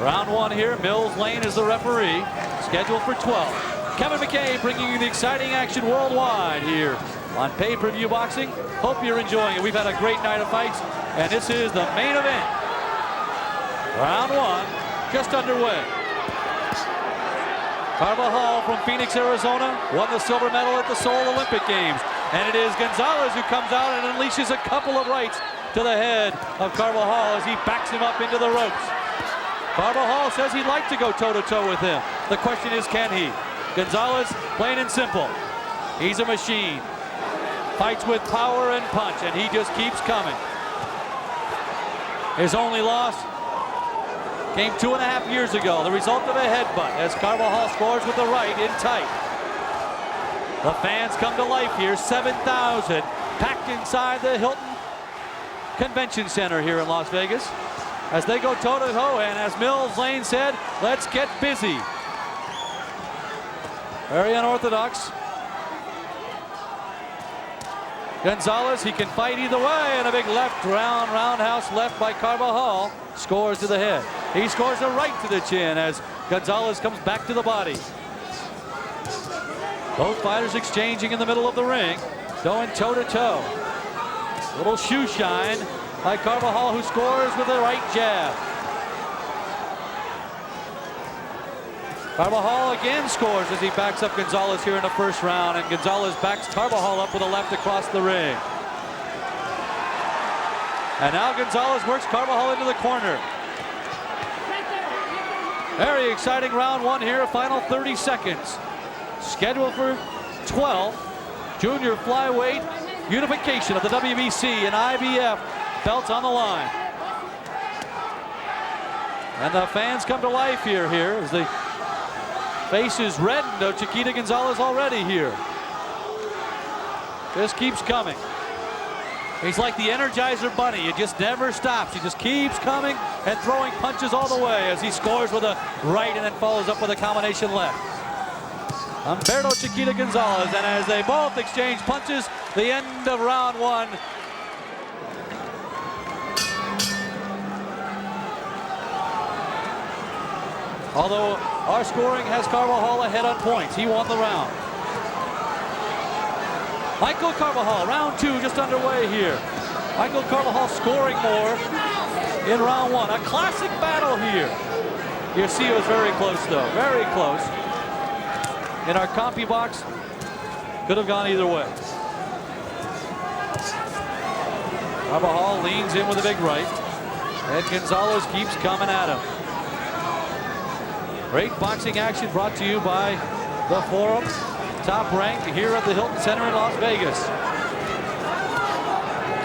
[SPEAKER 6] Round 1 here, Mills Lane is the referee, scheduled for 12. Kevin McKay bringing you the exciting action worldwide here on pay-per-view boxing. Hope you're enjoying it. We've had a great night of fights, and this is the main event. Round 1 just underway. Carbajal from Phoenix, Arizona, won the silver medal at the Seoul Olympic Games. And it is Gonzalez who comes out and unleashes a couple of rights to the head of Carbajal as he backs him up into the ropes. Carbajal says he'd like to go toe-to-toe with him. The question is, can he? Gonzalez, plain and simple, he's a machine. Fights with power and punch, and he just keeps coming. His only loss came 2.5 years ago, the result of a headbutt as Carbajal scores with the right in tight. The fans come to life here, 7,000 packed inside the Hilton Convention Center here in Las Vegas as they go toe-to-toe, and as Mills Lane said, let's get busy. Very unorthodox. Gonzalez, he can fight either way, and a big left roundhouse left by Carbajal scores to the head. He scores a right to the chin as Gonzalez comes back to the body. Both fighters exchanging in the middle of the ring, going toe-to-toe. Little shoe shine by Carbajal, who scores with a right jab. Carbajal again scores as he backs up Gonzalez here in the first round, and Gonzalez backs Carbajal up with a left across the ring. And now Gonzalez works Carbajal into the corner. Very exciting round 1 here, final 30 seconds. Scheduled for 12, junior flyweight unification of the WBC and IBF belts on the line. And the fans come to life here as the face is reddened of Chiquita Gonzalez already here. Just keeps coming. He's like the Energizer Bunny. It just never stops. He just keeps coming and throwing punches all the way as he scores with a right and then follows up with a combination left. Humberto Chiquita Gonzalez, and as they both exchange punches, the end of round one. Although our scoring has Carbajal ahead on points. He won the round. Michael Carbajal, round two just underway here. Michael Carbajal scoring more in round one. A classic battle here. You see it was very close though, very close. In our compy box, could have gone either way. Carbajal leans in with a big right. And Gonzalez keeps coming at him. Great boxing action brought to you by the Forum. Top ranked here at the Hilton Center in Las Vegas.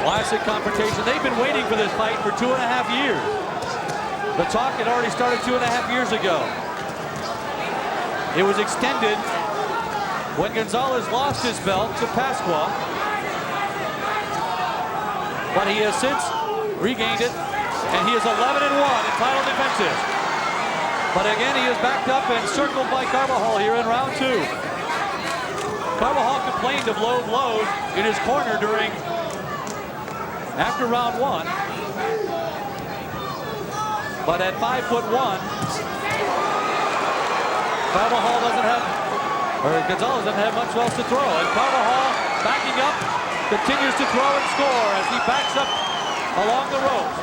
[SPEAKER 6] Classic confrontation. They've been waiting for this fight for 2.5 years. The talk had already started 2.5 years ago. It was extended when Gonzalez lost his belt to Pasqua. But he has since regained it, and he is 11-1 in title defenses. But again, he is backed up and circled by Carbajal here in round two. Carbajal complained of low blows in his corner after round one. But at 5'1", Carbajal Gonzalez doesn't have much else to throw. And Carbajal backing up, continues to throw and score as he backs up along the ropes.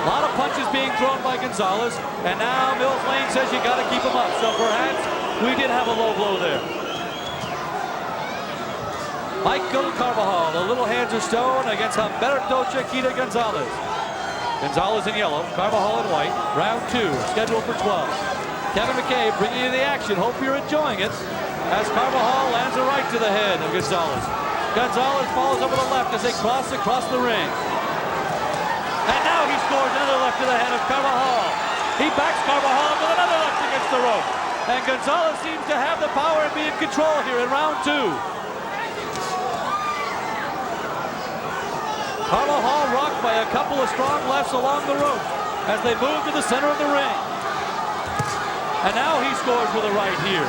[SPEAKER 6] A lot of punches being thrown by Gonzalez, and now Mills Lane says you got to keep him up. So perhaps we did have a low blow there. Michael Carbajal, the little hands of stone against Humberto Chiquita Gonzalez. Gonzalez in yellow, Carbajal in white. Round two, scheduled for 12. Kevin McCabe bringing you the action. Hope you're enjoying it as Carbajal lands a right to the head of Gonzalez. Gonzalez follows up with a left as they cross across the ring. And now he scores another left to the head of Carbajal. He backs Carbajal with another left against the rope. And Gonzalez seems to have the power and be in control here in round two. Carbajal rocked by a couple of strong lefts along the rope as they move to the center of the ring. And now he scores with a right here.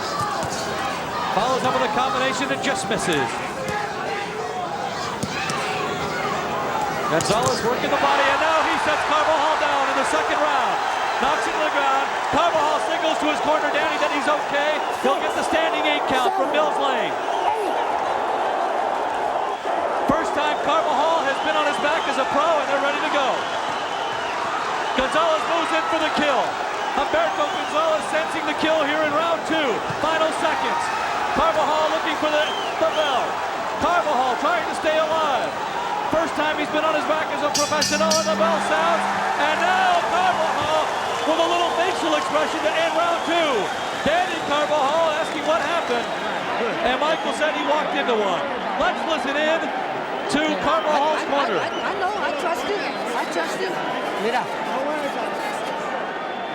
[SPEAKER 6] Follows up with a combination that just misses. Gonzalez working the body, and now he sets Carbajal down in the second round. Knocks him to the ground. Carbajal signals to his corner Danny that he's okay. He'll get the standing 8 count from Mills Lane. First time Carbajal has been on his back as a pro, and they're ready to go. Gonzalez moves in for the kill. Humberto Gonzalez sensing the kill here in round two. Final seconds. Carbajal looking for the bell. Carbajal trying to stay alive. First time he's been on his back as a professional, and the bell sounds. And now Carbajal with a little facial expression to end round two. Danny Carbajal asking what happened. And Michael said he walked into one. Let's listen in to Carvajal's corner.
[SPEAKER 4] I know, I trust him. I trust him. Mira.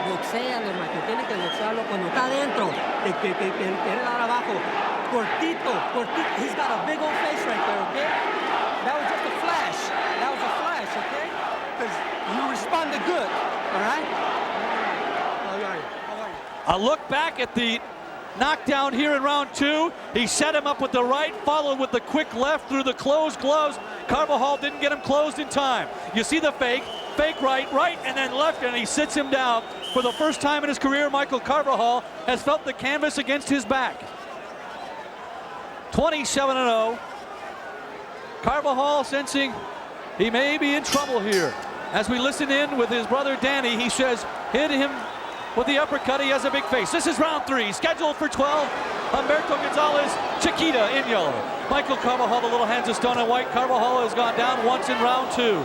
[SPEAKER 4] Boxealo, Michael. Tiene que boxearlo cuando está adentro. Que dar abajo. Cortito. He's got a big old face right there, okay? That was just a flash. That was a flash, okay? Because you responded good, all right? How are you?
[SPEAKER 6] A look back at the knockdown here in round two. He set him up with the right, followed with the quick left through the closed gloves. Carbajal didn't get him closed in time. You see the fake right, and then left, and he sits him down. For the first time in his career, Michael Carbajal has felt the canvas against his back. 27-0. Carbajal sensing he may be in trouble here. As we listen in with his brother Danny, he says, hit him with the uppercut, he has a big face. This is round three, scheduled for 12. Humberto Gonzalez, Chiquita in yellow. Michael Carbajal, the little hands of stone in white. Carbajal has gone down once in round two.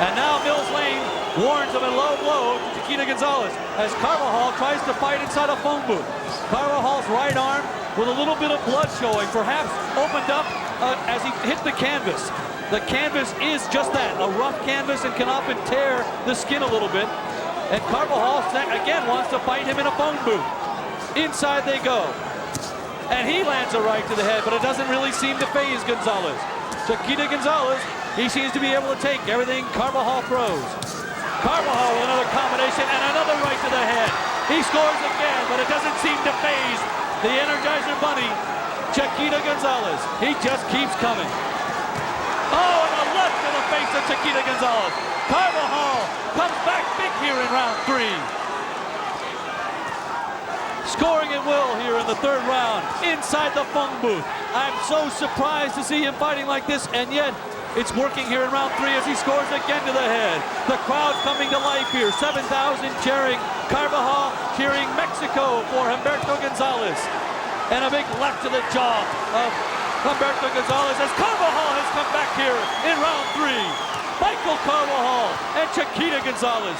[SPEAKER 6] And now Mills Lane warns of a low blow to Chiquita Gonzalez as Carbajal tries to fight inside a phone booth. Carvajal's right arm with a little bit of blood showing, perhaps opened up as he hit the canvas. The canvas is just that, a rough canvas, and can often tear the skin a little bit. And Carbajal again wants to fight him in a phone booth. Inside they go. and he lands a right to the head, but it doesn't really seem to faze Gonzalez. Chiquita Gonzalez, he seems to be able to take everything Carbajal throws. Carbajal with another combination and another right to the head. He scores again, but it doesn't seem to faze the Energizer Bunny, Chiquita Gonzalez. He just keeps coming. Oh, and a left to the face of Chiquita Gonzalez. Carbajal comes back big here in round 3. Scoring at will here in the 3rd round inside the phone booth. I'm so surprised to see him fighting like this, and yet it's working here in round 3 as he scores again to the head. The crowd coming to life here. 7,000 cheering Carbajal, cheering Mexico for Humberto Gonzalez. And a big left to the jaw of Humberto Gonzalez as Carbajal has come back here in round 3. Michael Carbajal and Chiquita Gonzalez.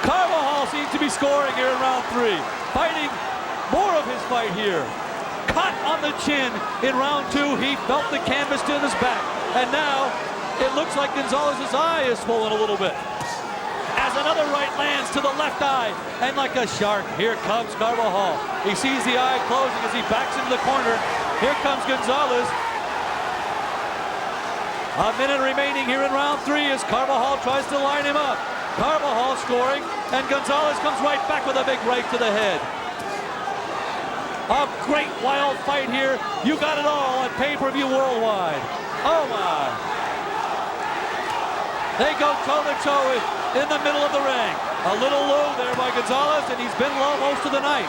[SPEAKER 6] Carbajal seems to be scoring here in round 3. Fighting more of his fight here. Cut on the chin in round 2. He felt the canvas to his back. And now it looks like Gonzalez's eye is swollen a little bit. As another right lands to the left eye. And like a shark, here comes Carbajal. He sees the eye closing as he backs into the corner. Here comes Gonzalez. A minute remaining here in round 3 as Carbajal tries to line him up. Carbajal scoring, and Gonzalez comes right back with a big right to the head. A great wild fight here. You got it all on pay-per-view worldwide. Oh my. They go toe-to-toe in the middle of the ring. A little low there by Gonzalez, and he's been low most of the night.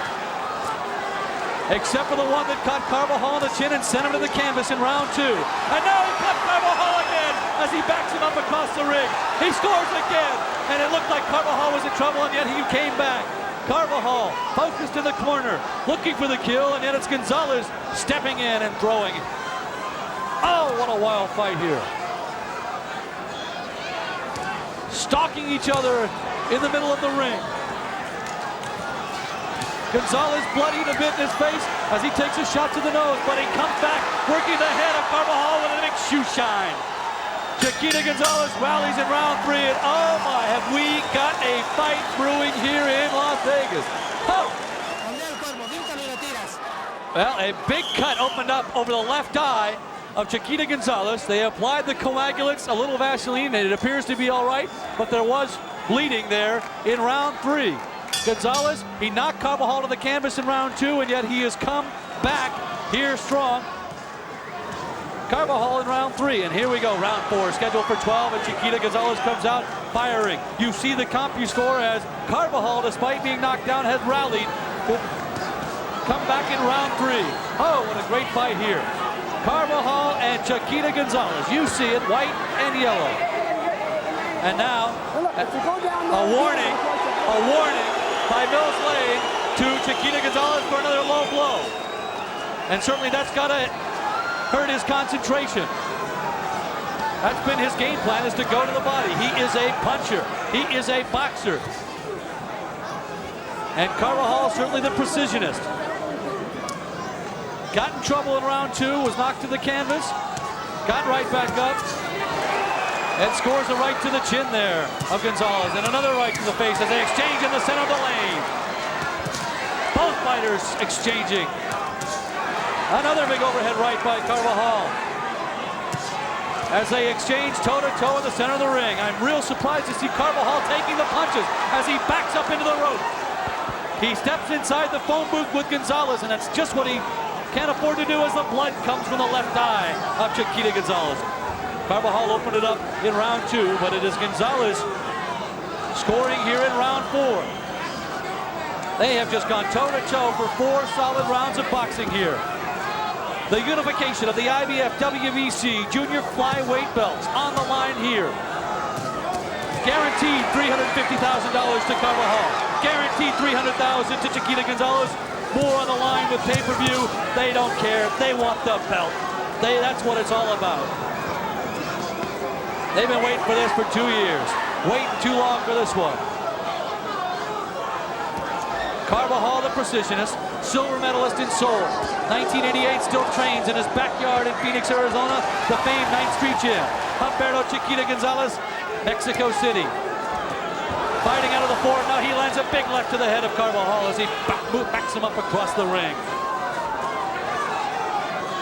[SPEAKER 6] Except for the one that caught Carbajal on the chin and sent him to the canvas in round 2. And now he caught Carbajal again as he backs him up across the ring. He scores again, and it looked like Carbajal was in trouble, and yet he came back. Carbajal focused in the corner, looking for the kill, and yet it's Gonzalez stepping in and throwing. Oh, what a wild fight here. Stalking each other in the middle of the ring. Gonzalez bloodied a bit in his face as he takes a shot to the nose, but he comes back, working the head of Carbajal with a big shoe shine. Chiquita Gonzalez rallies in round 3, and oh my, have we got a fight brewing here in Las Vegas. Oh. Well, a big cut opened up over the left eye of Chiquita Gonzalez. They applied the coagulants, a little Vaseline, and it appears to be all right, but there was bleeding there in round 3. Gonzalez, he knocked Carbajal to the canvas in round 2, and yet he has come back here strong. Carbajal in round 3, and here we go, round 4, scheduled for 12, and Chiquita Gonzalez comes out firing. You see the CompuScore as Carbajal, despite being knocked down, has rallied to come back in round 3. Oh, what a great fight here. Carbajal and Chiquita Gonzalez, you see it, white and yellow. And now, a warning by Mills Lane to Chiquita Gonzalez for another low blow. And certainly that's got to hurt his concentration. That's been his game plan, is to go to the body. He is a puncher. He is a boxer. And Carbajal, certainly the precisionist. Got in trouble in round 2, was knocked to the canvas, got right back up, and scores a right to the chin there of Gonzalez, and another right to the face as they exchange in the center of the lane. Both fighters exchanging. Another big overhead right by Carbajal as they exchange toe-to-toe in the center of the ring. I'm real surprised to see Carbajal taking the punches as he backs up into the rope. He steps inside the phone booth with Gonzalez, and that's just what he can't afford to do as the blood comes from the left eye of Chiquita Gonzalez. Carbajal opened it up in round 2, but it is Gonzalez scoring here in round 4. They have just gone toe-to-toe for 4 solid rounds of boxing here. The unification of the IBF WBC junior flyweight belts on the line here. Guaranteed $350,000 to Carbajal. Guaranteed $300,000 to Chiquita Gonzalez. More on the line with pay-per-view. They don't care. They want the belt. That's what it's all about. They've been waiting for this for 2 years. Waiting too long for this one. Carbajal, the precisionist, silver medalist in Seoul. 1988, still trains in his backyard in Phoenix, Arizona. The famed 9th Street Gym. Humberto Chiquita Gonzalez, Mexico City. Fighting out of the 4. Now he lands a big left to the head of Carbajal as he backs him up across the ring.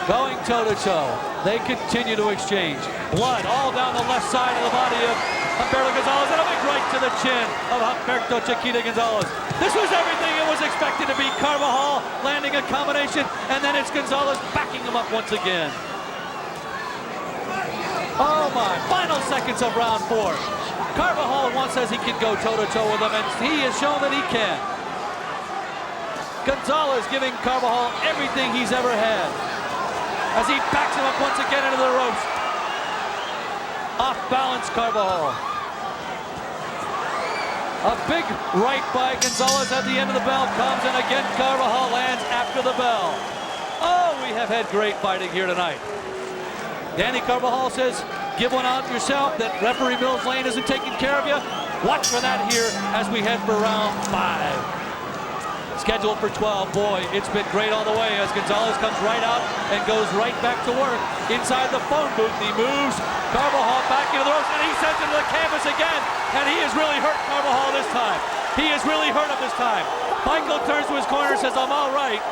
[SPEAKER 6] going toe-to-toe. They continue to exchange. Blood all down the left side of the body of Humberto Gonzalez, and a big right to the chin of Humberto Chiquita Gonzalez. This was everything it was expected to be. Carbajal landing a combination, and then it's Gonzalez backing him up once again. Oh my, final seconds of round 4. Carbajal once says he can go toe-to-toe with him, and he has shown that he can. Gonzalez giving Carbajal everything he's ever had as he backs him up once again into the ropes. Off balance Carbajal. A big right by Gonzalez at the end of the bell comes, and again Carbajal lands after the bell. Oh, we have had great fighting here tonight. Danny Carbajal says, give one out yourself, that referee Mills Lane isn't taking care of you. Watch for that here as we head for round 5. Scheduled for 12. Boy, it's been great all the way as Gonzalez comes right out and goes right back to work inside the phone booth. He moves Carbajal back into the ropes, and he sends him to the canvas again, and he has really hurt Carbajal this time. He has really hurt him this time. Michael turns to his corner and says, I'm all right.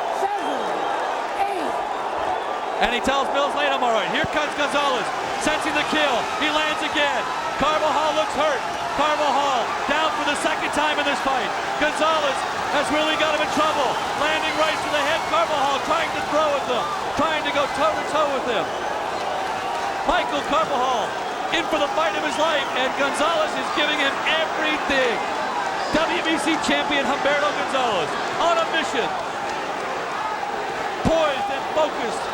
[SPEAKER 6] And he tells Mills Lane, I'm all right. Here comes Gonzalez, sensing the kill. He lands again. Carbajal looks hurt. Carbajal down for the second time in this fight. Gonzalez has really got him in trouble. Landing right to the head. Carbajal trying to throw at them, trying to go toe-to-toe with him. Michael Carbajal in for the fight of his life, and Gonzalez is giving him everything. WBC champion Humberto Gonzalez on a mission. Poised and focused.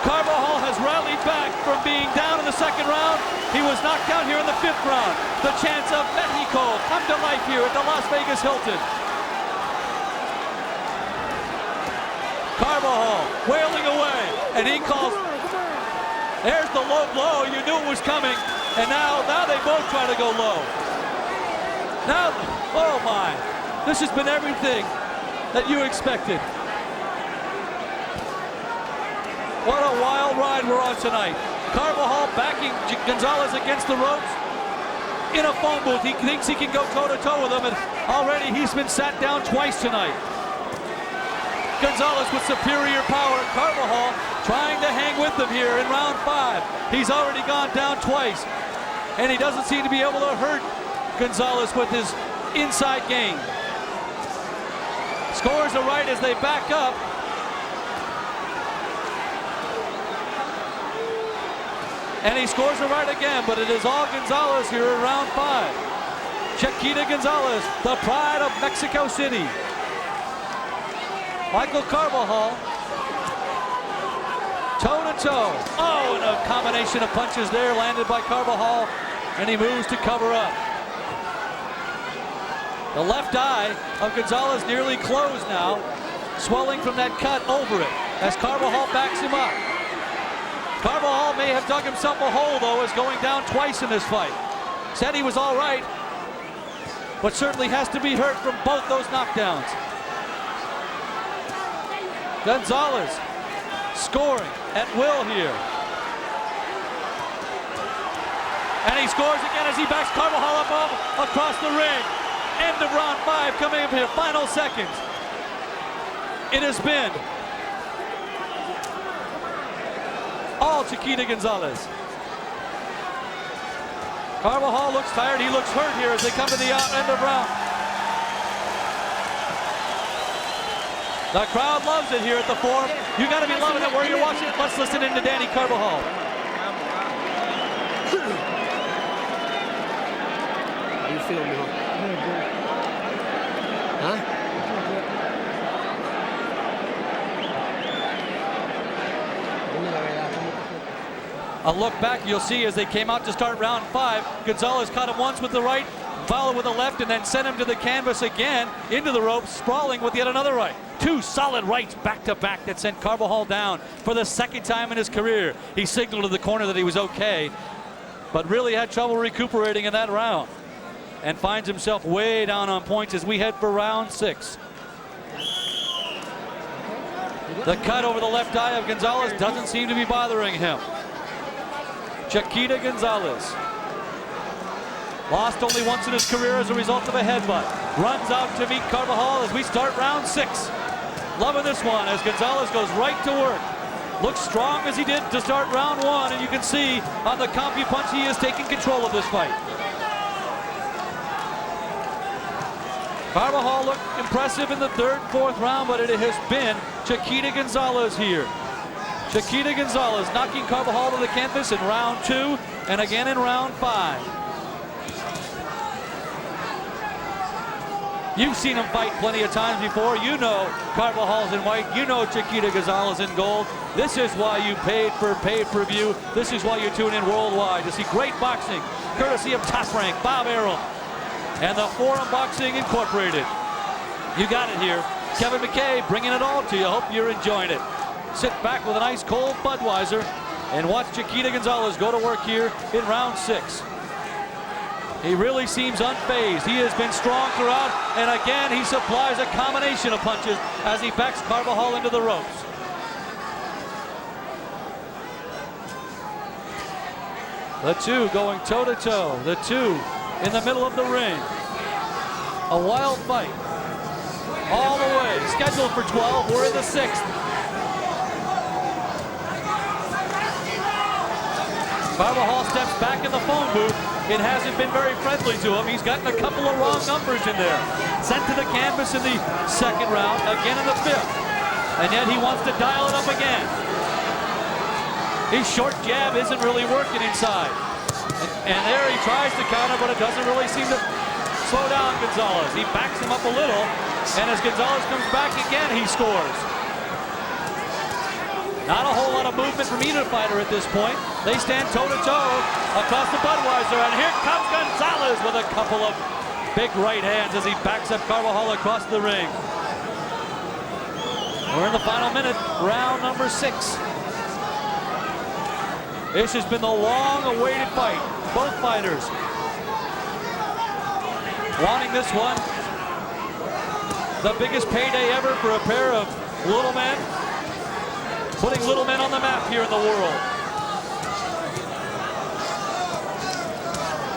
[SPEAKER 6] Carbajal has rallied back from being down in the second round. He was knocked out here in the 5th round. The chance of Mexico come to life here at the Las Vegas Hilton. Carbajal wailing away, and he calls, there's the low blow. You knew it was coming, and now they both try to go low. Now, oh my, this has been everything that you expected. What a wild ride we're on tonight. Carbajal backing Gonzalez against the ropes in a phone booth. He thinks he can go toe-to-toe with him, and already he's been sat down twice tonight. Gonzalez with superior power. Carbajal trying to hang with him here in round 5. He's already gone down twice, and he doesn't seem to be able to hurt Gonzalez with his inside game. Scores are right as they back up. And he scores a right again, but it is all Gonzalez here in round 5. Chiquita Gonzalez, the pride of Mexico City. Michael Carbajal, toe-to-toe. Oh, and a combination of punches there landed by Carbajal, and he moves to cover up. The left eye of Gonzalez nearly closed now, swelling from that cut over it as Carbajal backs him up. Carbajal may have dug himself a hole, though, as going down twice in this fight. Said he was all right, but certainly has to be hurt from both those knockdowns. Gonzalez scoring at will here. And he scores again as he backs Carbajal up across the ring. End of round 5 coming up here, final seconds. It has been all Chiquita Gonzalez. Carbajal looks tired. He looks hurt here as they come to the end of round. The crowd loves it here at the Forum. You got to be loving it where you're watching it. Let's listen in to Danny Carbajal.
[SPEAKER 4] How you feeling, man? Huh?
[SPEAKER 6] A look back, you'll see as they came out to start round 5, Gonzalez caught him once with the right, followed with the left, and then sent him to the canvas again, into the ropes, sprawling with yet another right. 2 solid rights back-to-back that sent Carbajal down for the 2nd time in his career. He signaled to the corner that he was okay, but really had trouble recuperating in that round, and finds himself way down on points as we head for round 6. The cut over the left eye of Gonzalez doesn't seem to be bothering him. Chiquita Gonzalez lost only once in his career as a result of a headbutt. Runs out to meet Carbajal as we start round 6. Loving this one as Gonzalez goes right to work. looks strong as he did to start round one, and you can see on the CompuPunch he is taking control of this fight. Carbajal looked impressive in the third, fourth round, but it has been Chiquita Gonzalez here. Chiquita Gonzalez knocking Carbajal to the canvas in round 2 and again in round 5. You've seen him fight plenty of times before. You know Carvajal's in white. You know Chiquita Gonzalez in gold. This is why you paid for pay-per-view. This is why you tune in worldwide to see great boxing, courtesy of Top Rank, Bob Arum, and the Forum Boxing Incorporated. You got it here. Kevin McKay bringing it all to you. Hope you're enjoying it. Sit back with an ice cold Budweiser and watch Chiquita Gonzalez go to work here in round 6. He really seems unfazed. He has been strong throughout, and again he supplies a combination of punches as he backs Carbajal into the ropes. The two going toe-to-toe. The two in the middle of the ring. A wild fight. All the way. Scheduled for 12. We're in the 6th. Carbajal steps back in the phone booth. It hasn't been very friendly to him. He's gotten a couple of wrong numbers in there. Sent to the canvas in the 2nd round, again in the 5th. And yet he wants to dial it up again. His short jab isn't really working inside. And there he tries to counter, but it doesn't really seem to slow down Gonzalez. He backs him up a little, and as Gonzalez comes back again, he scores. Not a whole lot of movement from either fighter at this point. They stand toe-to-toe across the Budweiser, and here comes Gonzalez with a couple of big right hands as he backs up Carbajal across the ring. We're in the final minute, round number 6. This has been the long-awaited fight. Both fighters wanting this one. The biggest payday ever for a pair of little men. Putting little men on the map here in the world.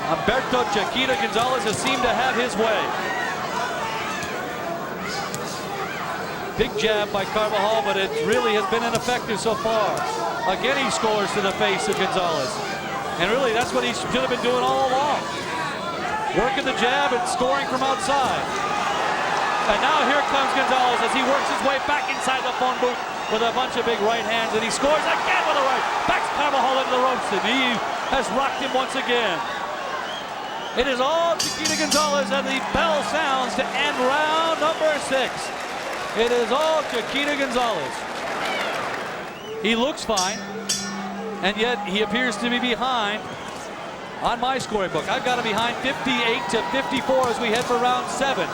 [SPEAKER 6] Humberto Chiquita Gonzalez has seemed to have his way. Big jab by Carbajal, but it really has been ineffective so far. Again, he scores to the face of Gonzalez. And really, that's what he should have been doing all along. Working the jab and scoring from outside. And now here comes Gonzalez as he works his way back inside the phone booth with a bunch of big right hands, and he scores again with a right. Backs Carbajal into the ropes, and he has rocked him once again. It is all Chiquita Gonzalez, and the bell sounds to end round number 6. It is all Chiquita Gonzalez. He looks fine, and yet he appears to be behind on my scoring book. I've got him behind 58-54 as we head for round 7.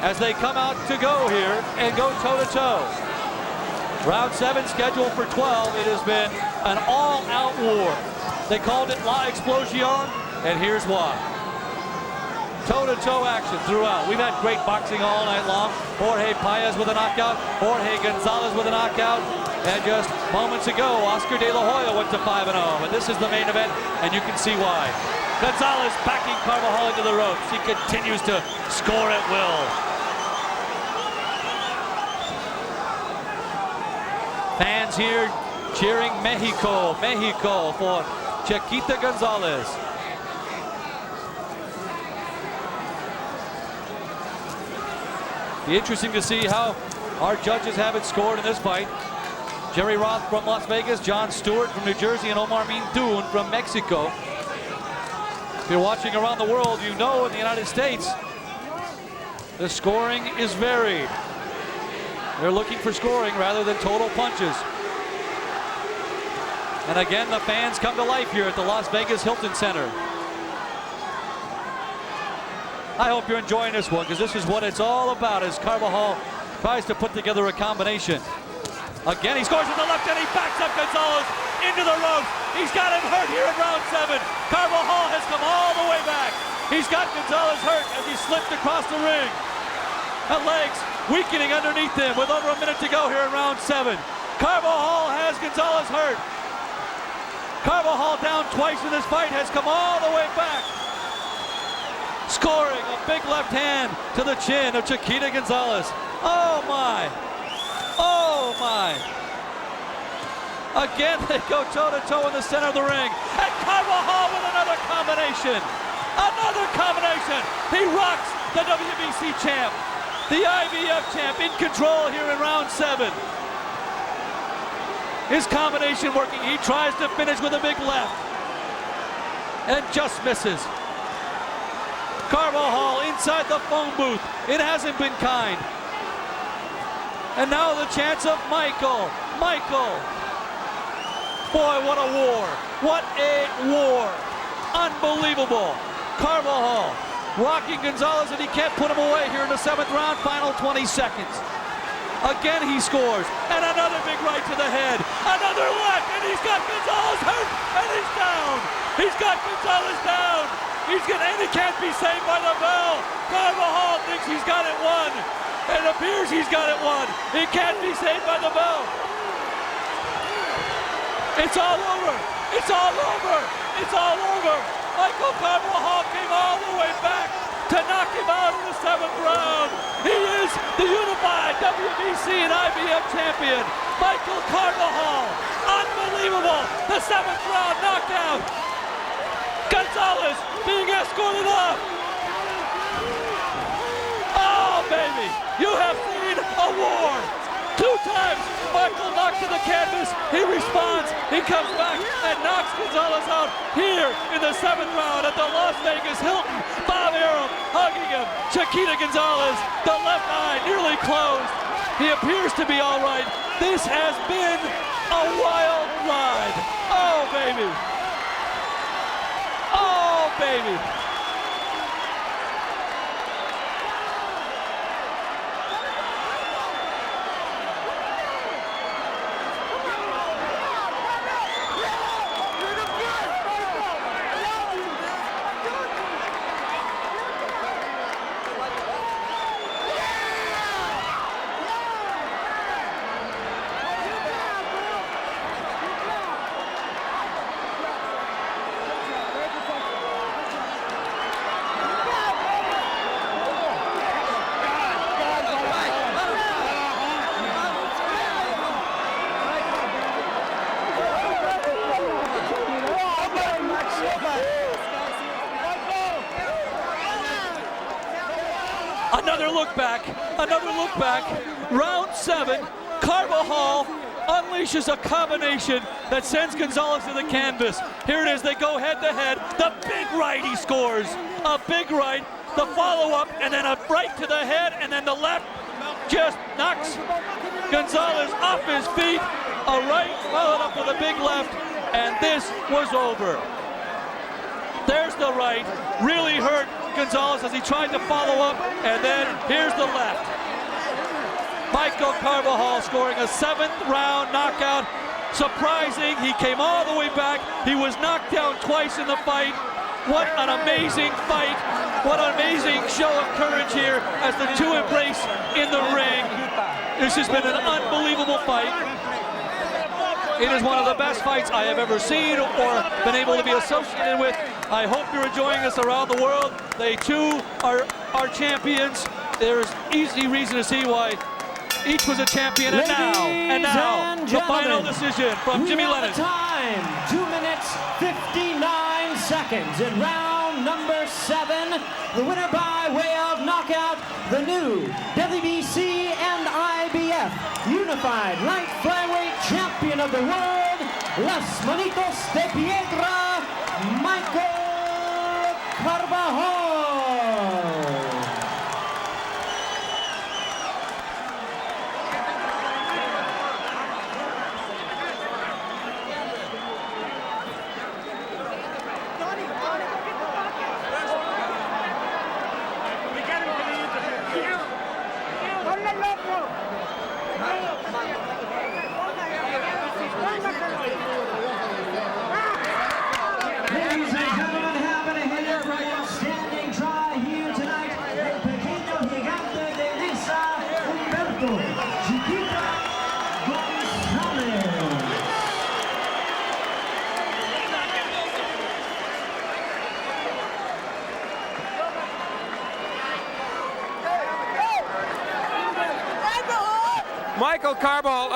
[SPEAKER 6] As they come out to go here and go toe-to-toe. Round 7 scheduled for 12. It has been an all-out war. They called it La Explosion, and here's why. Toe-to-toe action throughout. We've had great boxing all night long. Jorge Paez with a knockout. Jorge Gonzalez with a knockout. And just moments ago, Oscar De La Hoya went to 5-0. But this is the main event, and you can see why. Gonzalez backing Carbajal into the ropes. He continues to score at will. Fans here cheering Mexico, Mexico for Chiquita Gonzalez. Be interesting to see how our judges have it scored in this fight. Jerry Roth from Las Vegas, John Stewart from New Jersey, and Omar Mindun from Mexico. If you're watching around the world, you know in the United States, the scoring is varied. They're looking for scoring rather than total punches. And again, the fans come to life here at the Las Vegas Hilton Center. I hope you're enjoying this one, because this is what it's all about as Carbajal tries to put together a combination. Again, he scores with the left and he backs up Gonzalez into the ropes. He's got him hurt here in round 7. Carbajal has come all the way back. He's got Gonzalez hurt as he slipped across the ring. The legs weakening underneath him with over a minute to go here in round 7. Carbajal has Gonzalez hurt. Carbajal down twice in this fight has come all the way back. Scoring a big left hand to the chin of Chiquita Gonzalez. Oh my. Oh my. Again, they go toe-to-toe in the center of the ring. And Carbajal with another combination. Another combination. He rocks the WBC champ. The IBF champ in control here in round 7. His combination working. He tries to finish with a big left. And just misses. Carbajal inside the phone booth. It hasn't been kind. And now the chance of Michael. Michael. Boy, what a war. What a war. Unbelievable. Carbajal rocking Gonzalez, and he can't put him away here in the 7th round, final 20 seconds. Again, he scores. And another big right to the head. Another left, and he's got Gonzalez hurt, and he's down. He's got Gonzalez down. And he can't be saved by the bell. Carbajal thinks he's got it won. It appears he's got it won. He can't be saved by the bell. It's all over. It's all over. It's all over. Michael Carbajal came all the way back to knock him out in the 7th round. He is the unified WBC and IBF champion. Michael Carbajal. Unbelievable. The 7th round knockout. Gonzalez being escorted off. Oh, baby. You have seen a war. 2 times Michael knocked to the canvas. He responds. He comes back and knocks Gonzalez out here in the 7th round at the Las Vegas Hilton. Bob Arum hugging him. Chiquita Gonzalez, the left eye nearly closed. He appears to be all right. This has been a wild ride. Oh, baby. Oh, baby. Another look back. Round 7, Carbajal unleashes a combination that sends Gonzalez to the canvas. Here it is, they go head to head. The big right he scores. A big right, the follow-up, and then a right to the head, and then the left just knocks Gonzalez off his feet. A right followed up with a big left, and this was over. There's the right, really hurt Gonzalez as he tried to follow up, and then here's the left. Michael Carbajal scoring a 7th round knockout. Surprising, he came all the way back. He was knocked down twice in the fight. What an amazing fight. What an amazing show of courage here as the two embrace in the ring. This has been an unbelievable fight. It is one of the best fights I have ever seen or been able to be associated with. I hope you're enjoying this around the world. They too are champions. There's easy reason to see why each was a champion. And now, the final decision from Jimmy Lennon.
[SPEAKER 8] Time, 2 minutes, 59 seconds in round number 7. The winner by way of knockout, the new WBC and IBF Unified Light Flyweight Champion of the World, Las Manitos de Piedra, Michael Carbajal. Ladies and gentlemen, having a hit right outstanding
[SPEAKER 3] Michael Carbajal,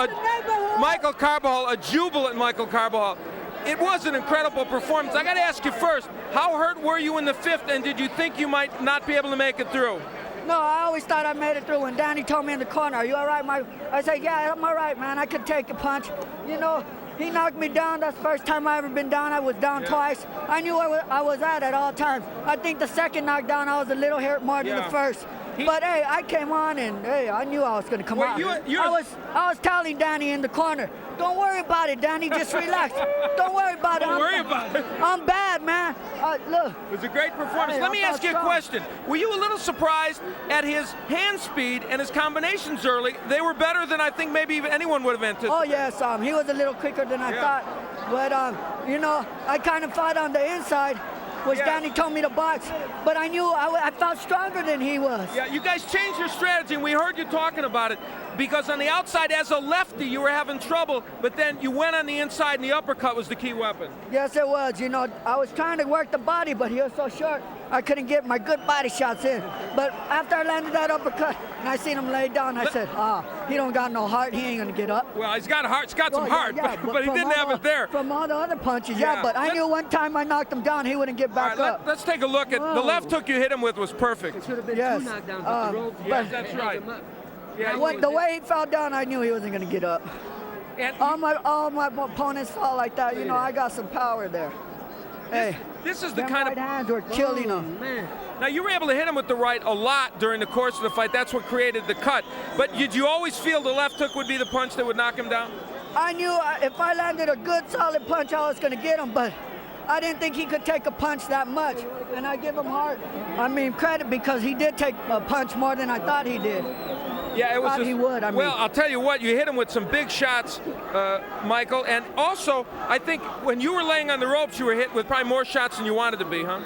[SPEAKER 3] a jubilant Michael Carbajal. It was an incredible performance. I got to ask you first, how hurt were you in the 5th, and did you think you might not be able to make it through?
[SPEAKER 9] No, I always thought I made it through. When Danny told me in the corner, "Are you all right, Mike?" I said, "Yeah, I'm all right, man. I could take a punch." You know, he knocked me down. That's the first time I ever been down. I was down twice. I knew I was at all times. I think the second knockdown, I was a little hurt more than the first. But hey, I came on and hey, I knew I was going to come out. I was telling Danny in the corner, "Don't worry about it, Danny. Just relax. Don't worry about it.
[SPEAKER 3] Don't worry about it.
[SPEAKER 9] I'm bad, man. Look."
[SPEAKER 3] It was a great performance.
[SPEAKER 9] Hey,
[SPEAKER 3] Let me ask you a question. Were you a little surprised at his hand speed and his combinations early? They were better than I think maybe even anyone would have anticipated.
[SPEAKER 9] Oh yes, he was a little quicker than I thought. But you know, I kind of fought on the inside, which Danny told me to box. But I knew I felt stronger than he was.
[SPEAKER 3] Yeah, you guys changed your strategy, and we heard you talking about it. Because on the outside, as a lefty, you were having trouble, but then you went on the inside, and the uppercut was the key weapon.
[SPEAKER 9] Yes, it was. You know, I was trying to work the body, but he was so short, I couldn't get my good body shots in. But after I landed that uppercut, and I seen him lay down, I said, he don't got no heart. He ain't gonna get up.
[SPEAKER 3] Well, he's got a heart. He's got some heart, but he didn't have it there.
[SPEAKER 9] From all the other punches, but I knew one time I knocked him down, he wouldn't get back up.
[SPEAKER 3] Let's take a look at the left hook you hit him with was perfect.
[SPEAKER 4] It should have been 2 knockdowns, but the rope.
[SPEAKER 3] Yes, that's right. Yeah,
[SPEAKER 9] the way he fell down, I knew he wasn't going to get up.
[SPEAKER 3] And
[SPEAKER 9] all my opponents fall like that. You know, I got some power there.
[SPEAKER 3] This is the kind
[SPEAKER 9] right
[SPEAKER 3] of
[SPEAKER 9] hands were killing him.
[SPEAKER 4] Man.
[SPEAKER 3] Now, you were able to hit him with the right a lot during the course of the fight. That's what created the cut. But did you always feel the left hook would be the punch that would knock him down?
[SPEAKER 9] I knew if I landed a good, solid punch, I was going to get him. But I didn't think he could take a punch that much. And I give him credit because he did take a punch more than I thought he did.
[SPEAKER 3] Yeah, it was.
[SPEAKER 9] He would.
[SPEAKER 3] Well, I'll tell you what. You hit him with some big shots, Michael. And also, I think when you were laying on the ropes, you were hit with probably more shots than you wanted to be, huh?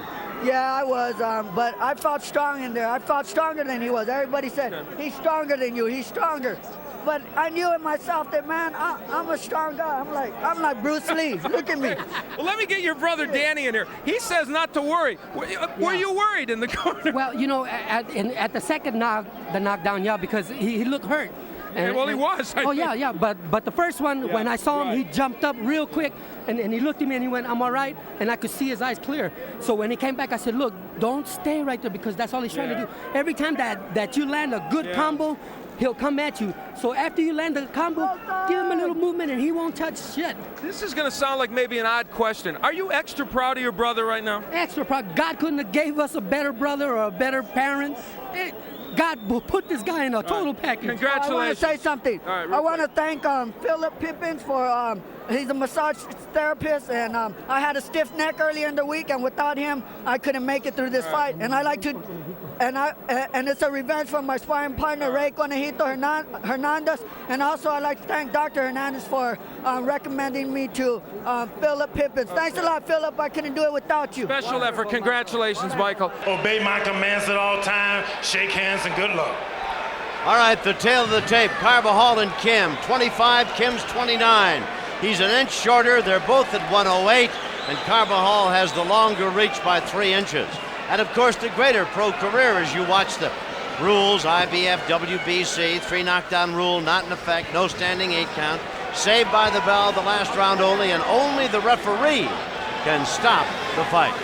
[SPEAKER 9] Yeah, I was. But I fought strong in there. I fought stronger than he was. Everybody said he's stronger than you. He's stronger. But I knew in myself that, man, I'm a strong guy. I'm like Bruce Lee. Look at me.
[SPEAKER 3] Well, let me get your brother Danny in here. He says not to worry. Were you worried in the corner?
[SPEAKER 4] Well, you know, at the second knockdown, because he looked hurt.
[SPEAKER 3] He was.
[SPEAKER 4] But the first one, when I saw him, he jumped up real quick, and he looked at me and he went, "I'm all right," and I could see his eyes clear. So when he came back, I said, "Look, don't stay right there because that's all he's trying to do. Every time that you land a good combo, he'll come at you. So after you land the combo, give him a little movement and he won't touch shit."
[SPEAKER 3] This is going to sound like maybe an odd question. Are you extra proud of your brother right now?
[SPEAKER 4] Extra proud. God couldn't have gave us a better brother or a better parent. God put this guy in a total package.
[SPEAKER 3] Congratulations.
[SPEAKER 9] I want to say something.
[SPEAKER 3] Right,
[SPEAKER 9] I want to thank Philip Pippins for, he's a massage therapist, and I had a stiff neck earlier in the week, and without him, I couldn't make it through this fight. And I like to, and it's a revenge for my sparring partner, Ray Conejito Hernandez. And also, I'd like to thank Dr. Hernandez for recommending me to Philip Pippins. Thanks a lot, Philip. I couldn't do it without you.
[SPEAKER 3] Special effort. Congratulations, Michael.
[SPEAKER 10] Obey my commands at all times. Shake hands and good luck.
[SPEAKER 11] All right, the tail of the tape. Carbajal and Kim, 25, Kim's 29. He's an inch shorter. They're both at 108, and Carbajal has the longer reach by 3 inches. And of course, the greater pro career as you watch the rules, IBF, WBC, 3 knockdown rule, not in effect, no standing 8 count, saved by the bell, the last round only, and only the referee can stop the fight.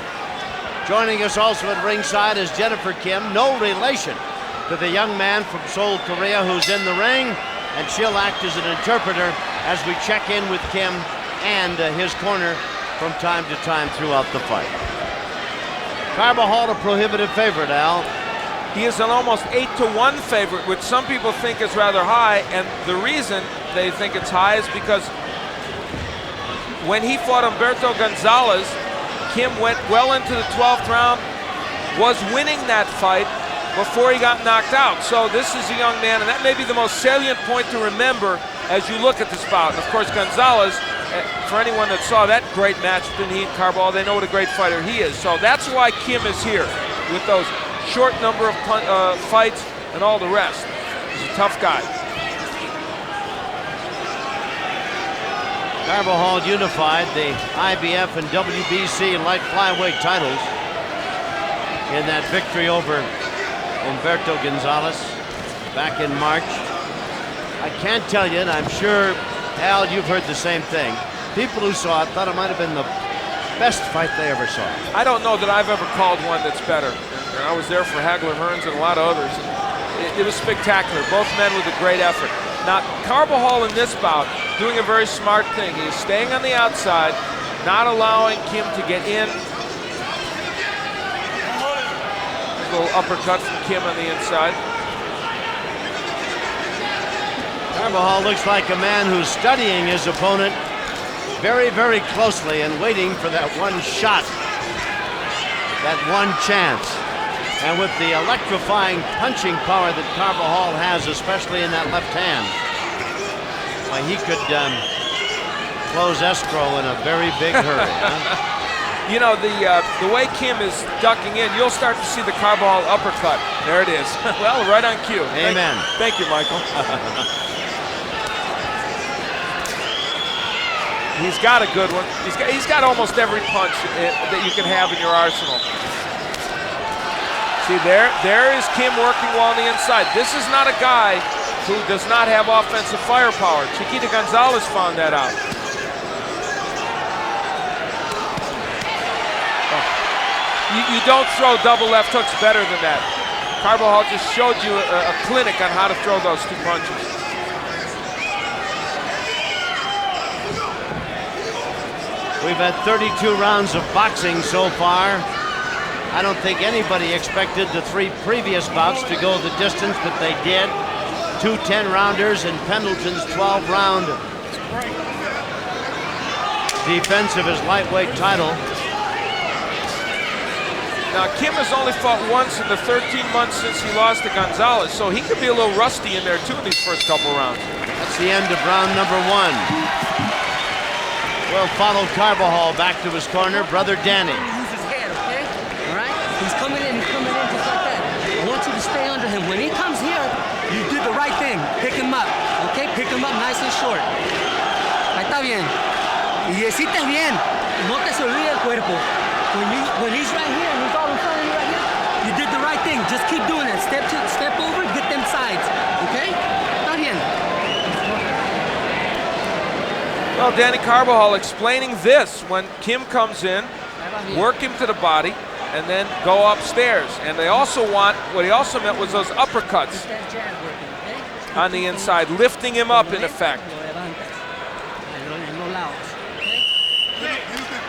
[SPEAKER 11] Joining us also at ringside is Jennifer Kim, no relation to the young man from Seoul, Korea, who's in the ring, and she'll act as an interpreter as we check in with Kim and his corner from time to time throughout the fight. Carbajal, a prohibitive favorite, Al.
[SPEAKER 3] He is an almost 8-1 favorite, which some people think is rather high, and the reason they think it's high is because when he fought Humberto Gonzalez, Kim went well into the 12th round, was winning that fight before he got knocked out. So this is a young man, and that may be the most salient point to remember as you look at this bout. And of course, Gonzalez, for anyone that saw that great match between he and Carbajal, they know what a great fighter he is. So that's why Kim is here with those short number of fights and all the rest. He's a tough guy.
[SPEAKER 11] Carbajal unified the IBF and WBC light flyweight titles in that victory over Humberto Gonzalez back in March. I can't tell you, and I'm sure, Al, you've heard the same thing. People who saw it thought it might have been the best fight they ever saw.
[SPEAKER 3] I don't know that I've ever called one that's better. And I was there for Hagler Hearns and a lot of others. It was spectacular. Both men with a great effort. Now, Carbajal in this bout doing a very smart thing. He's staying on the outside, not allowing Kim to get in. A little uppercut from Kim on the inside.
[SPEAKER 11] Carbajal looks like a man who's studying his opponent very, very closely and waiting for that one shot, that one chance. And with the electrifying punching power that Carbajal has, especially in that left hand, well, he could close escrow in a very big hurry. Huh?
[SPEAKER 3] You know, the way Kim is ducking in, you'll start to see the Carbajal uppercut. There it is. Well, right on cue.
[SPEAKER 11] Amen.
[SPEAKER 3] Thank you, Michael. He's got a good one. He's got almost every punch that you can have in your arsenal. See, there is Kim working well on the inside. This is not a guy who does not have offensive firepower. Chiquita Gonzalez found that out. You don't throw double left hooks better than that. Carbajal just showed you a clinic on how to throw those two punches.
[SPEAKER 11] We've had 32 rounds of boxing so far. I don't think anybody expected the 3 previous bouts to go the distance that they did. 2 10-rounders and Pendleton's 12-round defense of his lightweight title.
[SPEAKER 3] Now, Kim has only fought once in the 13 months since he lost to Gonzalez, so he could be a little rusty in there, too, in these first couple rounds.
[SPEAKER 11] That's the end of round number 1. We'll follow Carbajal back to his corner, brother Danny.
[SPEAKER 4] Use his head, okay? All right? He's coming in just like that. I want you to stay under him. When he comes here, you do the right thing. Pick him up, okay? Pick him up nice and short. Ahí está bien. Y hiciste bien. No te se olvide el cuerpo. When he's right here and he's all in front of you right here, you did the right thing. Just keep doing it. Step over, get them sides, okay? Está bien.
[SPEAKER 3] Well, Danny Carbajal explaining this when Kim comes in, work him to the body, and then go upstairs. And they also want, what he also meant was those uppercuts on the inside, lifting him up in effect.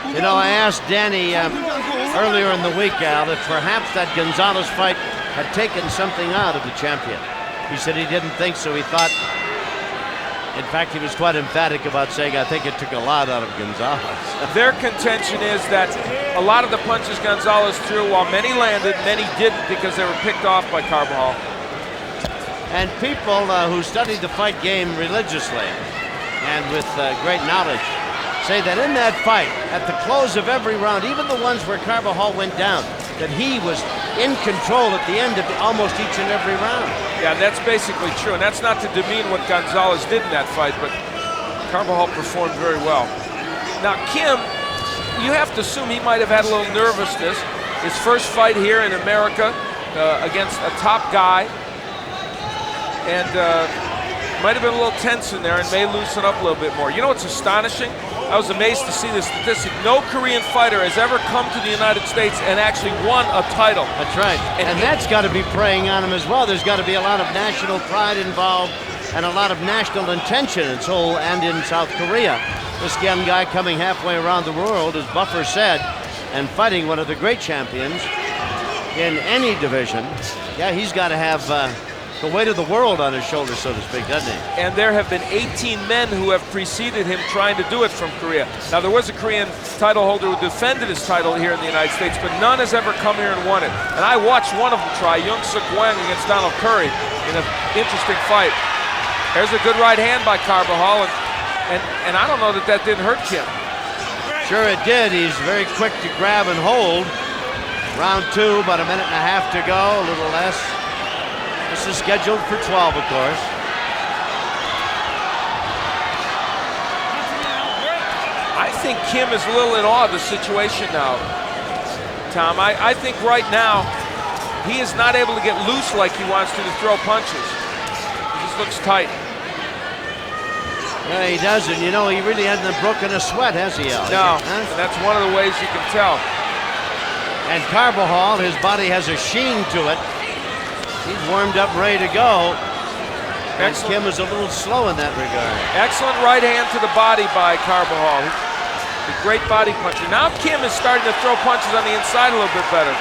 [SPEAKER 11] You know, I asked Danny earlier in the week, Al, if perhaps that Gonzalez fight had taken something out of the champion. He said he didn't think so. He thought, in fact, he was quite emphatic about saying, I think it took a lot out of Gonzalez.
[SPEAKER 3] Their contention is that a lot of the punches Gonzalez threw, while many landed, many didn't because they were picked off by Carbajal.
[SPEAKER 11] And people who study the fight game religiously and with great knowledge say that in that fight, at the close of every round, even the ones where Carbajal went down, that he was in control at the end of almost each and every round.
[SPEAKER 3] Yeah, that's basically true, and that's not to demean what Gonzalez did in that fight, but Carbajal performed very well. Now, Kim, you have to assume he might have had a little nervousness. His first fight here in America against a top guy, and might have been a little tense in there and may loosen up a little bit more. You know what's astonishing? I was amazed to see this statistic. No Korean fighter has ever come to the United States and actually won a title.
[SPEAKER 11] That's right. And that's got to be preying on him as well. There's got to be a lot of national pride involved and a lot of national intention in Seoul and in South Korea. This young guy coming halfway around the world, as Buffer said, and fighting one of the great champions in any division. Yeah, he's got to have the weight of the world on his shoulders, so to speak, doesn't he?
[SPEAKER 3] And there have been 18 men who have preceded him trying to do it from Korea. Now, there was a Korean title holder who defended his title here in the United States, but none has ever come here and won it. And I watched one of them try, Young-Suk Wang against Donald Curry, in an interesting fight. There's a good right hand by Carbajal, and I don't know that that didn't hurt Kim.
[SPEAKER 11] Sure it did. He's very quick to grab and hold. Round 2, about a minute and a half to go, a little less. This is scheduled for 12, of course.
[SPEAKER 3] I think Kim is a little in awe of the situation now, Tom. I think right now he is not able to get loose like he wants to throw punches. He just looks tight.
[SPEAKER 11] Yeah, he doesn't. You know, he really hasn't broken a sweat, has he, Al?
[SPEAKER 3] No,
[SPEAKER 11] Huh?
[SPEAKER 3] that's one of the ways you can tell.
[SPEAKER 11] And Carbajal, his body has a sheen to it. He's warmed up, ready to go. And Kim is a little slow in that regard.
[SPEAKER 3] Excellent right hand to the body by Carbajal. A great body puncher. Now Kim is starting to throw punches on the inside a little bit better.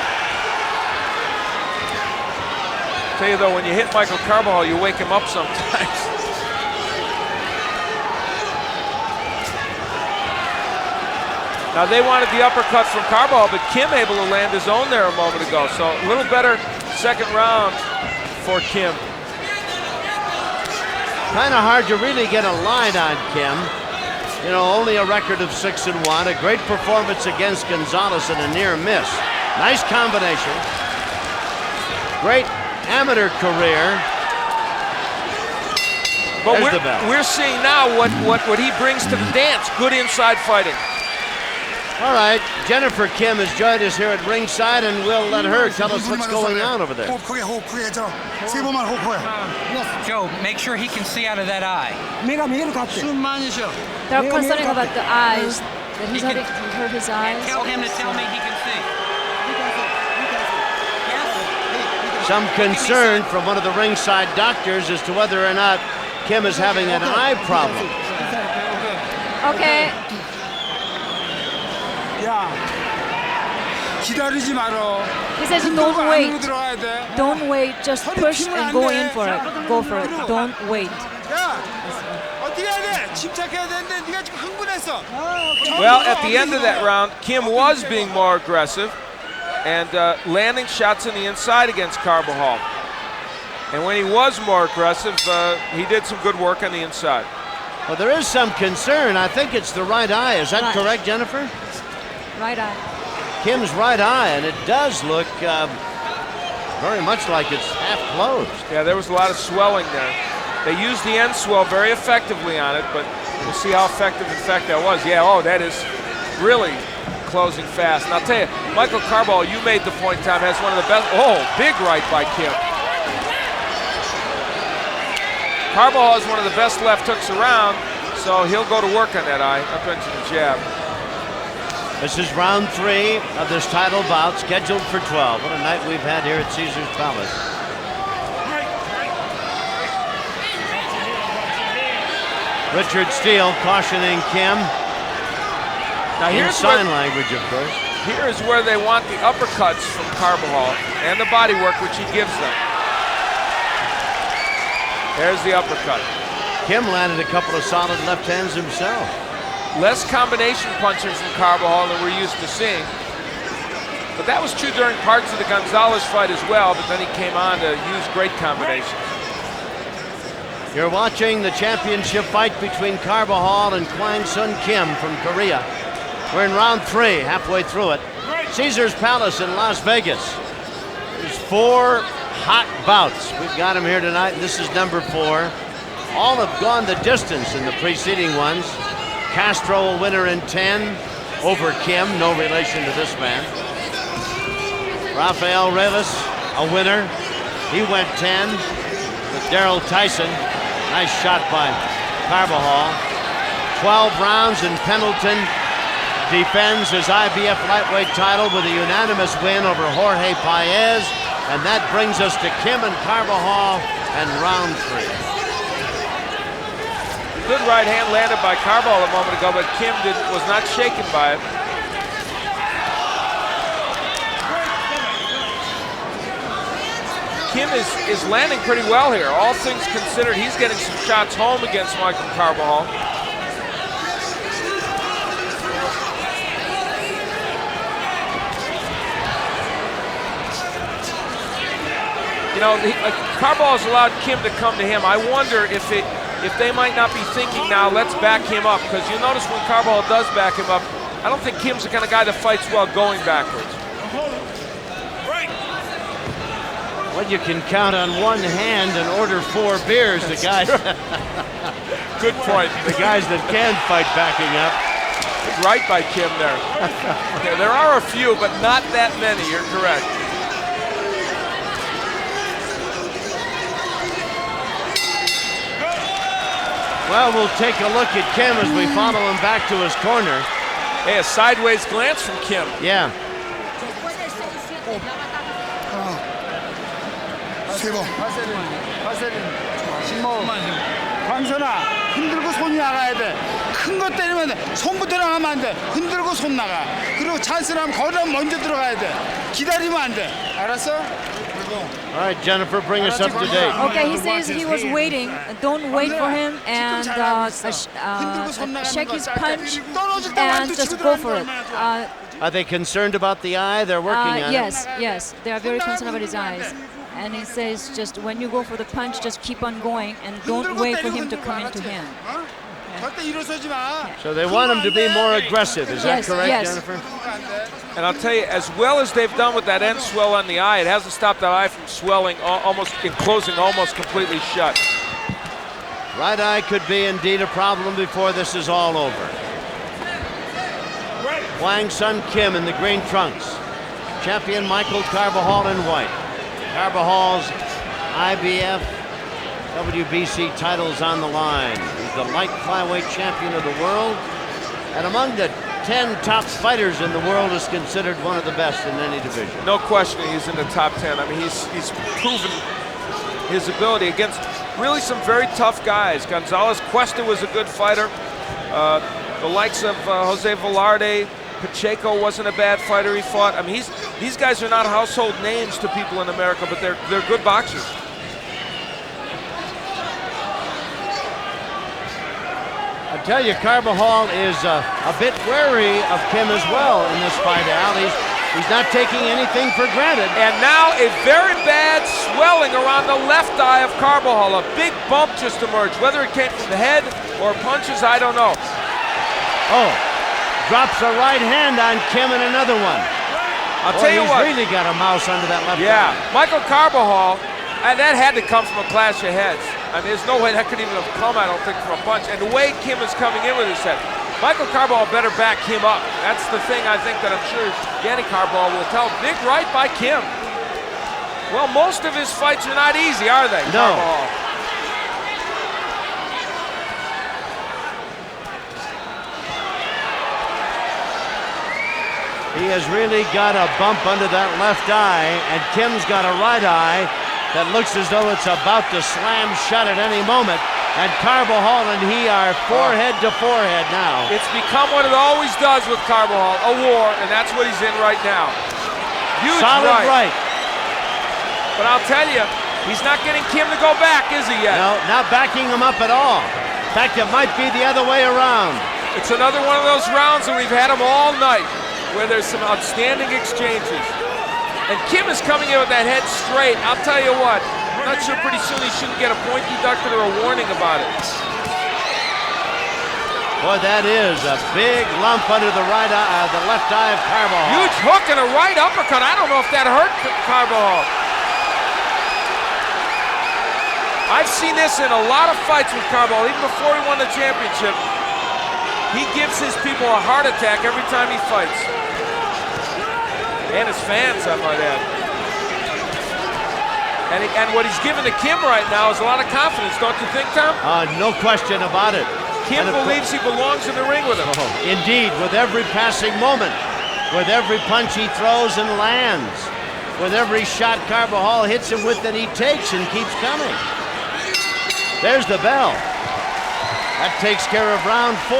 [SPEAKER 3] Tell you though, when you hit Michael Carbajal, you wake him up sometimes. Now they wanted the uppercut from Carbajal, but Kim able to land his own there a moment ago. So a little better second round for Kim.
[SPEAKER 11] Kind of hard to really get a line on Kim. You know, only a record of 6-1. A great performance against Gonzalez and a near miss. Nice combination. Great amateur career.
[SPEAKER 3] But
[SPEAKER 11] There's
[SPEAKER 3] we're seeing now what he brings to the dance. Good inside fighting.
[SPEAKER 11] All right, Jennifer Kim has joined us here at ringside, and we'll let her tell us what's going on over there.
[SPEAKER 12] Yes, Joe, make sure he can see out of that eye.
[SPEAKER 13] There are concerning about the eyes. That he's hurt his eyes.
[SPEAKER 12] Tell him to tell me he can see.
[SPEAKER 11] Some concern from one of the ringside doctors as to whether or not Kim is having an eye problem.
[SPEAKER 13] Okay. He says don't wait. Don't wait, just push and go in for it. Go for it. Don't wait.
[SPEAKER 3] Well, at the end of that round, Kim was being more aggressive and landing shots in the inside against Carbajal. And when he was more aggressive, he did some good work on the inside.
[SPEAKER 11] Well, there is some concern. I think it's the right eye. Is that correct, Jennifer?
[SPEAKER 13] Right eye.
[SPEAKER 11] Kim's right eye, and it does look very much like it's half closed.
[SPEAKER 3] Yeah, there was a lot of swelling there. They used the end swell very effectively on it, but we'll see how effective, in fact, that was. Yeah, oh, that is really closing fast. And I'll tell you, Michael Carbajal, you made the point, Tom, has one of the best. Oh, big right by Kim. Carbajal is one of the best left hooks around, so he'll go to work on that eye. Up into the jab.
[SPEAKER 11] This is round 3 of this title bout, scheduled for 12. What a night we've had here at Caesar's Palace. Richard Steele cautioning Kim.
[SPEAKER 3] Now
[SPEAKER 11] in
[SPEAKER 3] here's
[SPEAKER 11] sign language, of course.
[SPEAKER 3] Here is where they want the uppercuts from Carbajal and the body work, which he gives them. There's the uppercut.
[SPEAKER 11] Kim landed a couple of solid left hands himself.
[SPEAKER 3] Less combination punching from Carbajal than we're used to seeing. But that was true during parts of the Gonzalez fight as well, but then he came on to use great combinations.
[SPEAKER 11] You're watching the championship fight between Carbajal and Kwang Sun Kim from Korea. We're in round 3, halfway through it. Caesar's Palace in Las Vegas. There's 4 hot bouts. We've got them here tonight, and this is number 4. All have gone the distance in the preceding ones. Castro a winner in 10 over Kim, no relation to this man. Rafael Reyes a winner. He went 10 with Daryl Tyson. Nice shot by Carbajal. 12 rounds, and Pendleton defends his IBF lightweight title with a unanimous win over Jorge Paez. And that brings us to Kim and Carbajal and round 3.
[SPEAKER 3] Good right hand landed by Carbajal a moment ago, but Kim was not shaken by it. Kim is landing pretty well here. All things considered, he's getting some shots home against Michael Carbajal. You know, Carbajal's allowed Kim to come to him. I wonder if they might not be thinking now, let's back him up, because you notice when Carbajal does back him up, I don't think Kim's the kind of guy that fights well going backwards.
[SPEAKER 11] Well, you can count on one hand and order 4 beers. The guys,
[SPEAKER 3] good point.
[SPEAKER 11] The guys that can fight backing up.
[SPEAKER 3] Good right by Kim there. There are a few, but not that many. You're correct.
[SPEAKER 11] Well, we'll take a look at Kim as we follow him back to his corner.
[SPEAKER 3] Hey, a sideways glance from Kim.
[SPEAKER 11] Yeah.
[SPEAKER 5] 광선아, 흔들고 손이 나가야 돼. 큰 거 때리면 돼. 손부터 나가면 안 돼. 흔들고 손 나가. 그리고 찬스라면 거기다 먼저 들어가야 돼. 기다리면 안 돼. 알았어?
[SPEAKER 11] All right, Jennifer, bring us up to date.
[SPEAKER 13] Okay, he says he was waiting. Don't wait for him and shake his punch and just go for it.
[SPEAKER 11] Are they concerned about the eye? They're working on
[SPEAKER 13] yes, yes. They are very concerned about his eyes. And he says just when you go for the punch, just keep on going and don't wait for him to come into him.
[SPEAKER 11] So they want him to be more aggressive. Is that correct,
[SPEAKER 13] yes.
[SPEAKER 11] Jennifer?
[SPEAKER 3] And I'll tell you, as well as they've done with that end swell on the eye, it hasn't stopped that eye from swelling, almost closing almost completely shut.
[SPEAKER 11] Right eye could be indeed a problem before this is all over. Hwang Sun Kim in the green trunks. Champion Michael Carbajal in white. Carbajal's IBF WBC titles on the line. He's the light flyweight champion of the world, and among the 10 top fighters in the world is considered one of the best in any division.
[SPEAKER 3] No question he's in the top 10. I mean, he's proven his ability against really some very tough guys. Gonzalez Cuesta was a good fighter. The likes of Jose Velarde, Pacheco wasn't a bad fighter he fought. I mean, these guys are not household names to people in America, but they're good boxers.
[SPEAKER 11] I tell you, Carbajal is a bit wary of Kim as well in this fight, Al. He's not taking anything for granted.
[SPEAKER 3] And now a very bad swelling around the left eye of Carbajal. A big bump just emerged. Whether it came from the head or punches, I don't know.
[SPEAKER 11] Oh, drops a right hand on Kim and another one.
[SPEAKER 3] I'll tell you what.
[SPEAKER 11] He's really got a mouse under that left
[SPEAKER 3] eye. Michael Carbajal, and that had to come from a clash of heads. I mean, there's no way that could even have come, I don't think, from a punch. And the way Kim is coming in with his head, Michael Carbajal better back him up. That's the thing I think that I'm sure Danny Carbajal will tell. Big right by Kim. Well, most of his fights are not easy, are they,
[SPEAKER 11] No.
[SPEAKER 3] Carbajal?
[SPEAKER 11] He has really got a bump under that left eye, and Kim's got a right eye that looks as though it's about to slam shut at any moment. And Carbajal and he are forehead to forehead now.
[SPEAKER 3] It's become what it always does with Carbajal, a war, and that's what he's in right now. Huge
[SPEAKER 11] solid right.
[SPEAKER 3] But I'll tell you, he's not getting Kim to go back, is he yet?
[SPEAKER 11] No, not backing him up at all. In fact, it might be the other way around.
[SPEAKER 3] It's another one of those rounds that we've had them all night, where there's some outstanding exchanges. And Kim is coming in with that head straight. I'll tell you what, I'm not sure pretty soon he shouldn't get a point deducted or a warning about it.
[SPEAKER 11] Boy, that is a big lump under the right eye, the left eye of Carbajal.
[SPEAKER 3] Huge hook and a right uppercut. I don't know if that hurt Carbajal. I've seen this in a lot of fights with Carbajal, even before he won the championship. He gives his people a heart attack every time he fights. And his fans, I might add. And what he's given to Kim right now is a lot of confidence, don't you think, Tom?
[SPEAKER 11] No question about it.
[SPEAKER 3] Kim believes he belongs in the ring with him.
[SPEAKER 11] Indeed, with every passing moment, with every punch he throws and lands, with every shot Carbajal hits him with that he takes and keeps coming. There's the bell. That takes care of round 4.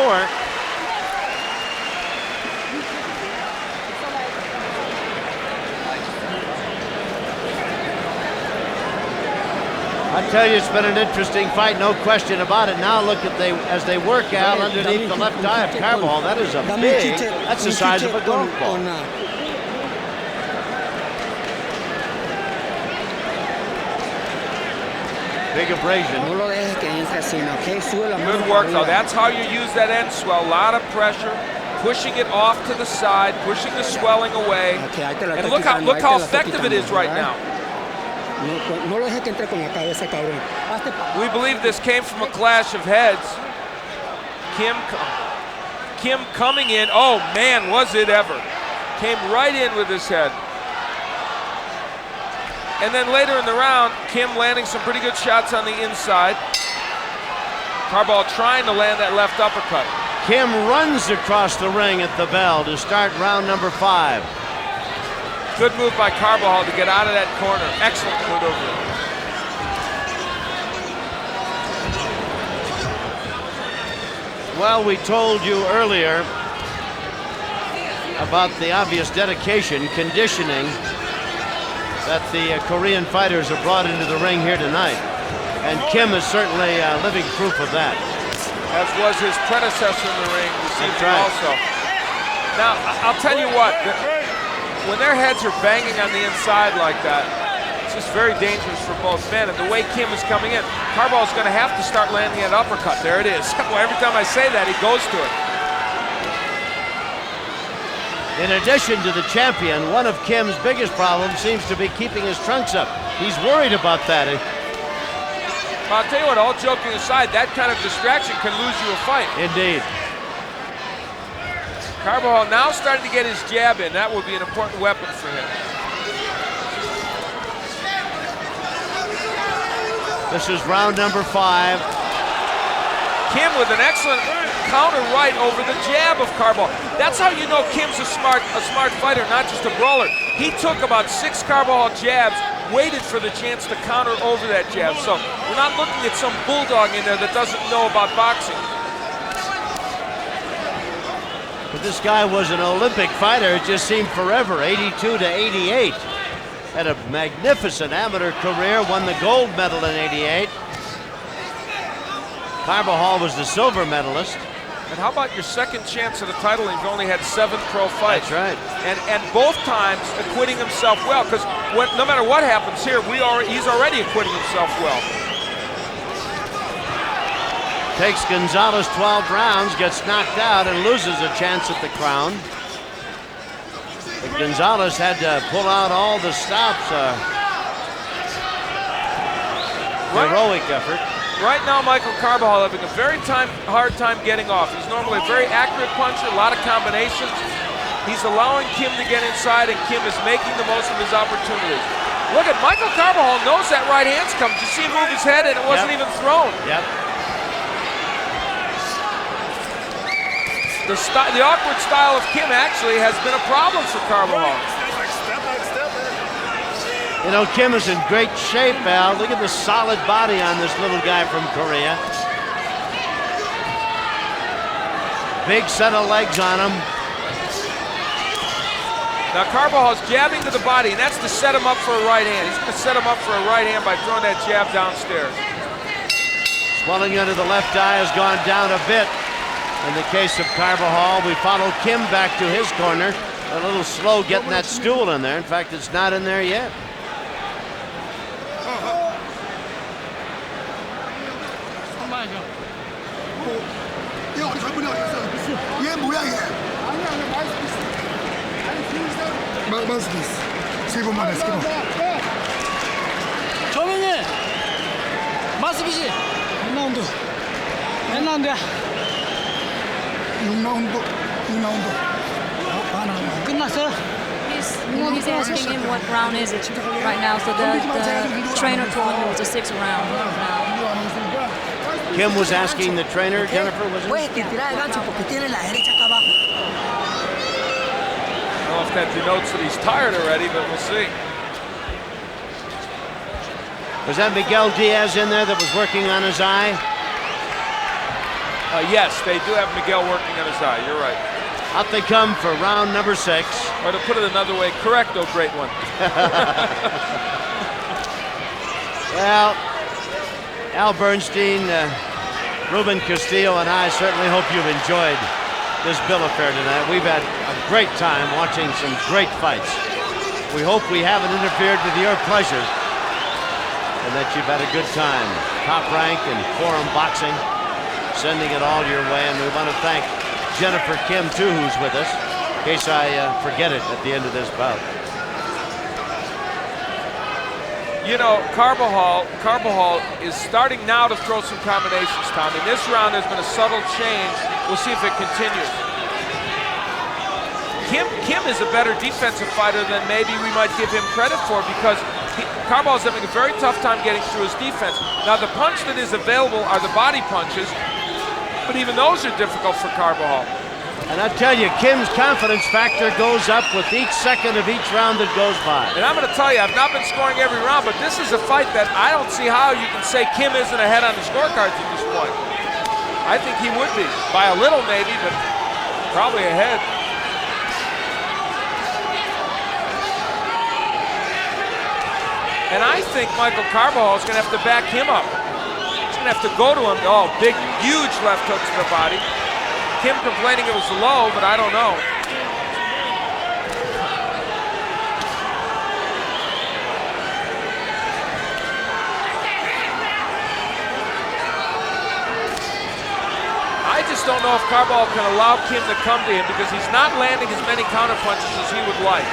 [SPEAKER 11] I tell you, it's been an interesting fight, no question about it. Now look at as they work out underneath the left eye of Carbajal. That is that's the size of a golf ball. Big abrasion.
[SPEAKER 3] Good work, though. That's how you use that end swell. A lot of pressure, pushing it off to the side, pushing the swelling away. And look how effective it is right now. We believe this came from a clash of heads. Kim coming in. Oh, man, was it ever. Came right in with his head. And then later in the round, Kim landing some pretty good shots on the inside. Carbajal trying to land that left uppercut.
[SPEAKER 11] Kim runs across the ring at the bell to start round number 5.
[SPEAKER 3] Good move by Carbajal to get out of that corner. Excellent maneuver.
[SPEAKER 11] Well, we told you earlier about the obvious dedication, conditioning that the Korean fighters have brought into the ring here tonight. And Kim is certainly living proof of that.
[SPEAKER 3] As was his predecessor in the ring this evening
[SPEAKER 11] right.
[SPEAKER 3] also. Now, I'll tell you what, when their heads are banging on the inside like that, it's just very dangerous for both men. And the way Kim is coming in, Carbajal's going to have to start landing an uppercut. There it is. Well, every time I say that, he goes to it.
[SPEAKER 11] In addition to the champion, one of Kim's biggest problems seems to be keeping his trunks up. He's worried about that.
[SPEAKER 3] I'll tell you what, all joking aside, that kind of distraction can lose you a fight.
[SPEAKER 11] Indeed.
[SPEAKER 3] Carbajal now starting to get his jab in. That will be an important weapon for him.
[SPEAKER 11] This is round number 5.
[SPEAKER 3] Kim with an excellent counter right over the jab of Carbajal. That's how you know Kim's a smart fighter, not just a brawler. He took about 6 Carbajal jabs, waited for the chance to counter over that jab. So we're not looking at some bulldog in there that doesn't know about boxing.
[SPEAKER 11] But this guy was an Olympic fighter. It just seemed forever, 82 to 88. Had a magnificent amateur career, won the gold medal in 88. Carbajal was the silver medalist.
[SPEAKER 3] And how about your second chance at a title? You've only had 7 pro fights.
[SPEAKER 11] That's right.
[SPEAKER 3] And both times acquitting himself well, because no matter what happens here, he's already acquitting himself well.
[SPEAKER 11] Takes Gonzalez 12 rounds, gets knocked out, and loses a chance at the crown. But Gonzalez had to pull out all the stops. Heroic effort.
[SPEAKER 3] Right now, Michael Carbajal having a very hard time getting off. He's normally a very accurate puncher, a lot of combinations. He's allowing Kim to get inside, and Kim is making the most of his opportunities. Look at Michael Carbajal knows that right hand's coming. You see him move his head, and it wasn't even thrown.
[SPEAKER 11] Yep.
[SPEAKER 3] The awkward style of Kim actually has been a problem for Carbajal.
[SPEAKER 11] You know, Kim is in great shape, Al. Look at the solid body on this little guy from Korea. Big set of legs on him.
[SPEAKER 3] Now Carbajal's jabbing to the body, and that's to set him up for a right hand. He's going to set him up for a right hand by throwing that jab downstairs.
[SPEAKER 11] Swelling under the left eye has gone down a bit. In the case of Carbajal, we follow Kim back to his corner. A little slow getting that stool in there. In fact, it's not in there yet.
[SPEAKER 4] 조민이 마스비시 몇 라운드야? 6라운드 끝났어요?
[SPEAKER 13] He's asking him what round is it right now, so the trainer told him it was a 6th round now.
[SPEAKER 11] Kim was asking the trainer, Jennifer, was it?
[SPEAKER 3] I don't know if that denotes that he's tired already, but we'll see.
[SPEAKER 11] Was that Miguel Diaz in there that was working on his eye?
[SPEAKER 3] Yes, they do have Miguel working on his eye. You're right.
[SPEAKER 11] Out they come for round number 6.
[SPEAKER 3] Or to put it another way, correct, oh great one.
[SPEAKER 11] Well, Al Bernstein, Ruben Castillo, and I certainly hope you've enjoyed this bill affair tonight. We've had a great time watching some great fights. We hope we haven't interfered with your pleasure and that you've had a good time. Top Rank and Forum Boxing sending it all your way, and we want to thank Jennifer Kim, too, who's with us, in case I forget it at the end of this bout.
[SPEAKER 3] You know, Carbajal is starting now to throw some combinations, Tom. In this round, there's been a subtle change. We'll see if it continues. Kim is a better defensive fighter than maybe we might give him credit for, because Carbajal's having a very tough time getting through his defense. Now, the punch that is available are the body punches, but even those are difficult for Carbajal.
[SPEAKER 11] And I tell you, Kim's confidence factor goes up with each second of each round that goes by.
[SPEAKER 3] And I'm going to tell you, I've not been scoring every round, but this is a fight that I don't see how you can say Kim isn't ahead on the scorecards at this point. I think he would be, by a little maybe, but probably ahead. And I think Michael Carbajal is going to have to back him up. He's going to have to go to him. Oh, big, huge left hook to the body. Kim complaining it was low, but I don't know. I just don't know if Carbajal can allow Kim to come to him because he's not landing as many counter punches as he would like.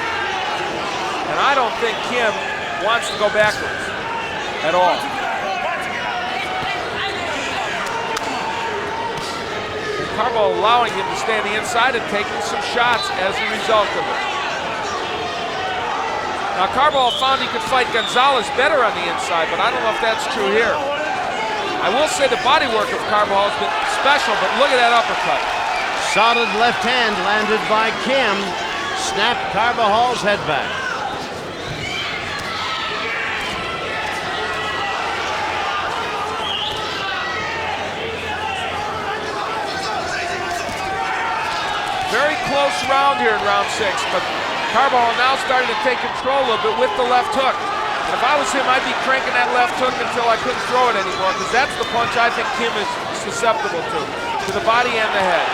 [SPEAKER 3] And I don't think Kim wants to go backwards at all. Carbajal allowing him to stay on the inside and taking some shots as a result of it. Now Carbajal found he could fight Gonzalez better on the inside, but I don't know if that's true here. I will say the body work of Carbajal has been special, but look at that uppercut.
[SPEAKER 11] Solid left hand landed by Kim, snapped Carbajal's head back.
[SPEAKER 3] Very close round here in round 6, but Carbajal now starting to take control a little bit with the left hook. And if I was him, I'd be cranking that left hook until I couldn't throw it anymore, because that's the punch I think Kim is susceptible to the body and the head.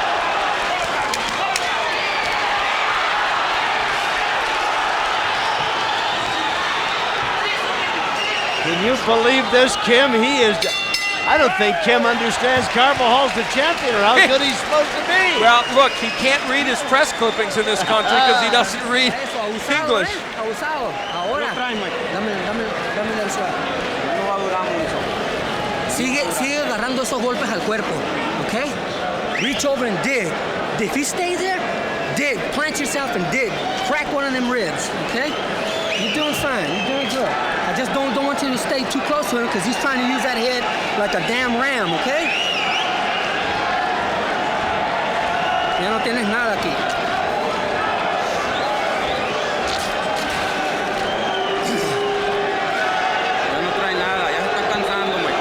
[SPEAKER 11] Can you believe this, Kim? I don't think Kim understands Carbajal's the champion or how good he's supposed to be.
[SPEAKER 3] Well, look, he can't read his press clippings in this country because he doesn't read English.
[SPEAKER 4] Abusado. Ahora, dame el suave. No va a durar mucho. Sigue agarrando esos golpes al cuerpo, okay? Reach over and dig. If you stay there, dig. Plant yourself and dig. Crack one of them ribs, okay? You're doing fine. You're doing good. I just don't want you to stay too close to him because he's trying to use that head like a damn ram, okay? Ya no tienes nada aquí. Ya no trae nada. Ya se está cansando, güey.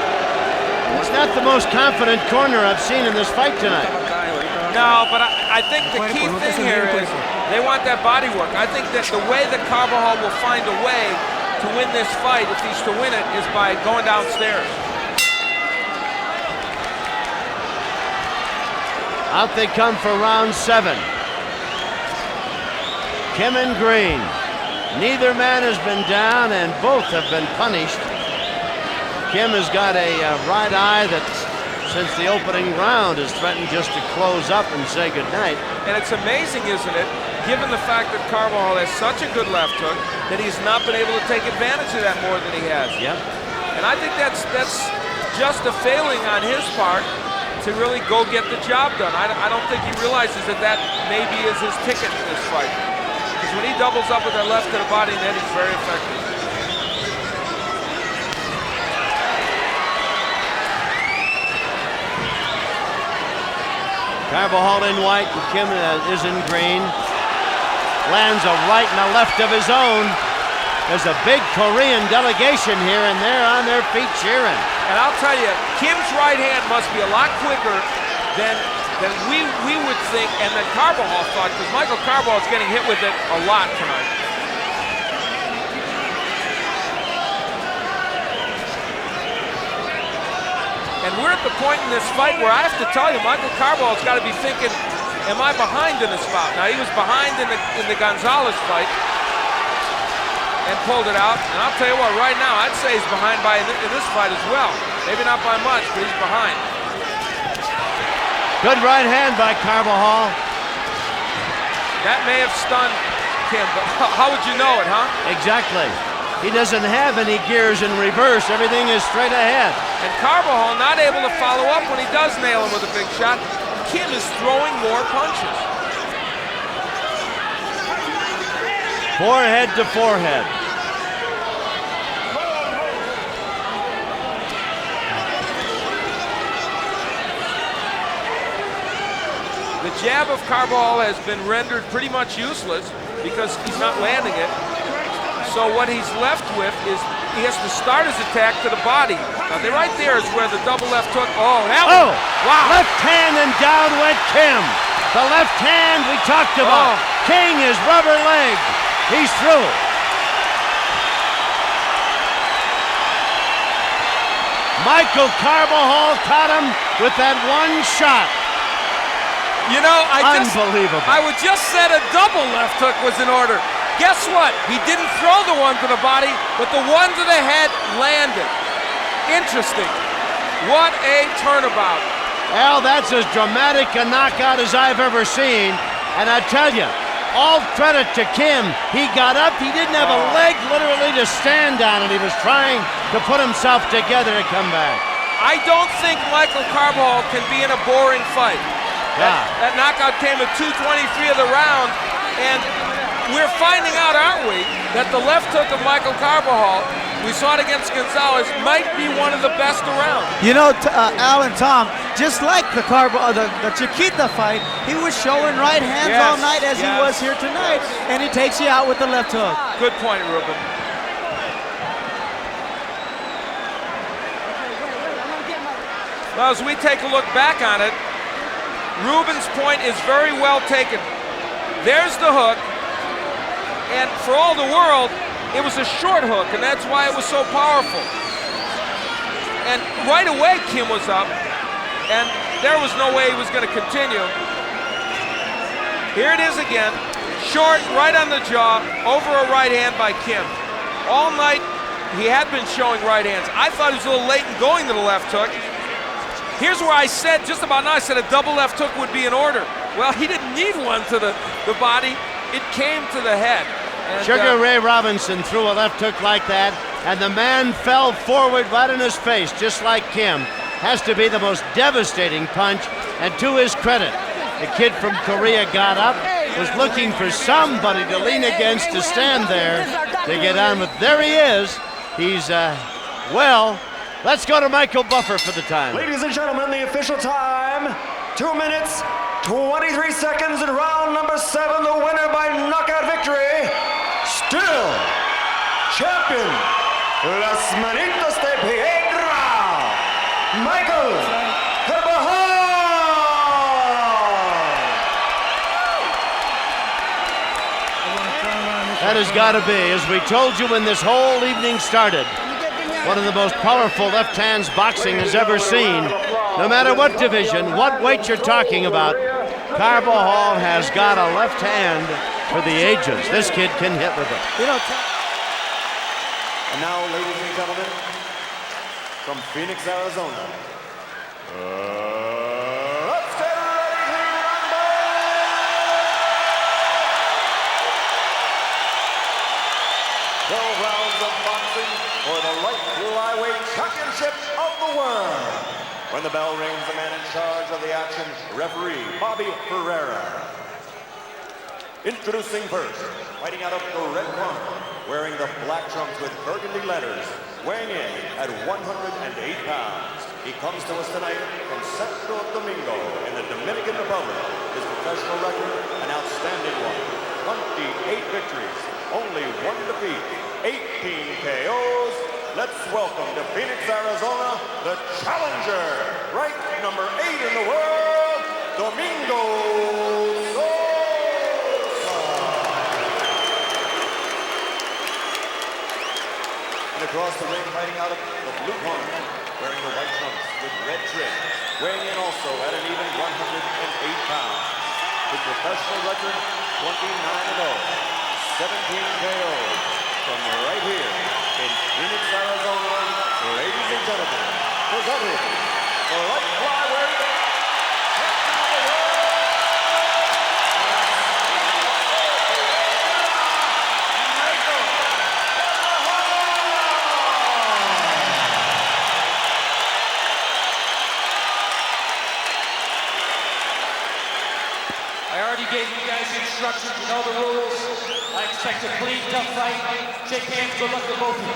[SPEAKER 11] It's not the most confident corner I've seen in this fight tonight.
[SPEAKER 3] No, but I think the key thing here is they want that body work. I think that the way that Carbajal will find a way to win this fight, if he's to win it, is by going downstairs.
[SPEAKER 11] Out they come for round 7. Kim and Green. Neither man has been down and both have been punished. Kim has got a right eye that, since the opening round, has threatened just to close up and say goodnight.
[SPEAKER 3] And it's amazing, isn't it, given the fact that Carbajal has such a good left hook, that he's not been able to take advantage of that more than he has.
[SPEAKER 11] Yep.
[SPEAKER 3] And I think that's just a failing on his part to really go get the job done. I don't think he realizes that maybe is his ticket to this fight. Because when he doubles up with that left to the body, then he's very effective.
[SPEAKER 11] Carbajal in white and Kim is in green. Lands a right and a left of his own. There's a big Korean delegation here and they're on their feet cheering.
[SPEAKER 3] And I'll tell you, Kim's right hand must be a lot quicker than we would think and that Carbajal thought, because Michael Carbajal is getting hit with it a lot tonight. And we're at the point in this fight where I have to tell you, Michael Carbajal's got to be thinking, am I behind in this bout? Now, he was behind in the Gonzalez fight and pulled it out. And I'll tell you what, right now, I'd say he's behind in this fight as well. Maybe not by much, but he's behind.
[SPEAKER 11] Good right hand by Carbajal.
[SPEAKER 3] That may have stunned Kim, but how would you know it, huh?
[SPEAKER 11] Exactly. He doesn't have any gears in reverse. Everything is straight ahead.
[SPEAKER 3] And Carbajal not able to follow up when he does nail him with a big shot. Kim is throwing more punches.
[SPEAKER 11] Forehead to forehead.
[SPEAKER 3] jab of Carbajal has been rendered pretty much useless because he's not landing it. So what he's left with is he has to start his attack to the body. Now, right there is where the double left hook. Oh, that was, wow.
[SPEAKER 11] Left hand and down went Kim. The left hand we talked about. King is rubber leg. He's through. Michael Carbajal caught him with that one shot.
[SPEAKER 3] You know,
[SPEAKER 11] Unbelievable.
[SPEAKER 3] I would just said a double left hook was in order. Guess what? He didn't throw the one to the body, but the one to the head landed. Interesting. What a turnabout.
[SPEAKER 11] Well, that's as dramatic a knockout as I've ever seen. And I tell you, all credit to Kim. He got up, he didn't have a leg literally to stand on, and he was trying to put himself together to come back.
[SPEAKER 3] I don't think Michael Carbajal can be in a boring fight. That knockout came at 2:23 of the round, and we're finding out, aren't we, that the left hook of Michael Carbajal, we saw it against Gonzalez, might be one of the best around.
[SPEAKER 14] You know, Al and Tom, just like the Chiquita fight, he was showing right hands all night as he was here tonight, and he takes you out with the left hook.
[SPEAKER 3] Good point, Ruben. Well, as we take a look back on it, Ruben's point is very well taken. There's the hook, and for all the world, it was a short hook, and that's why it was so powerful. And right away, Kim was up, and there was no way he was going to continue. Here it is again, short, right on the jaw, over a right hand by Kim. All night, he had been showing right hands. I thought he was a little late in going to the left hook. Here's where I said, just about now, I said a double left hook would be in order. Well, he didn't need one to the body. It came to the head. And,
[SPEAKER 11] Sugar Ray Robinson threw a left hook like that, and the man fell forward right in his face, just like Kim. Has to be the most devastating punch, and to his credit, the kid from Korea got up, was looking for somebody to lean against to stand there to get on with. There he is. He's, well, let's go to Michael Buffer for the time.
[SPEAKER 2] Ladies and gentlemen, the official time, 2 minutes, 23 seconds in round number 7. The winner by knockout victory, still champion, Las Manitas de Piedra, Michael Carbajal.
[SPEAKER 11] That has got to be, as we told you when this whole evening started, one of the most powerful left hands boxing has ever seen. No matter what division, what weight you're talking about, Carbajal has got a left hand for the ages. This kid can hit with it.
[SPEAKER 2] And now, ladies and gentlemen, from Phoenix, Arizona, let's get ready to rumble! 12 rounds of boxing for the light flyweight championship of the world. When the bell rings, the man in charge of the action, referee Bobby Ferreira. Introducing first, fighting out of the red corner, wearing the black trunks with burgundy letters, weighing in at 108 pounds. He comes to us tonight from Santo Domingo in the Dominican Republic. His professional record, an outstanding one. 28 victories, only 1 defeat, 18 KOs. Let's welcome to Phoenix, Arizona, the challenger, rank number 8 in the world, Domingo Sosa. And across the ring, fighting out of the blue corner, wearing the white trunks with red trim, weighing in also at an even 108 pounds. His professional record, 29-0, 17 KOs. From right here in Phoenix, Arizona, ladies and gentlemen, presenting the light flyweight champion of the world, Michael
[SPEAKER 15] I already gave you guys the instructions, you know the rules. I expect a clean, tough fight. Shake hands, good luck to both of you.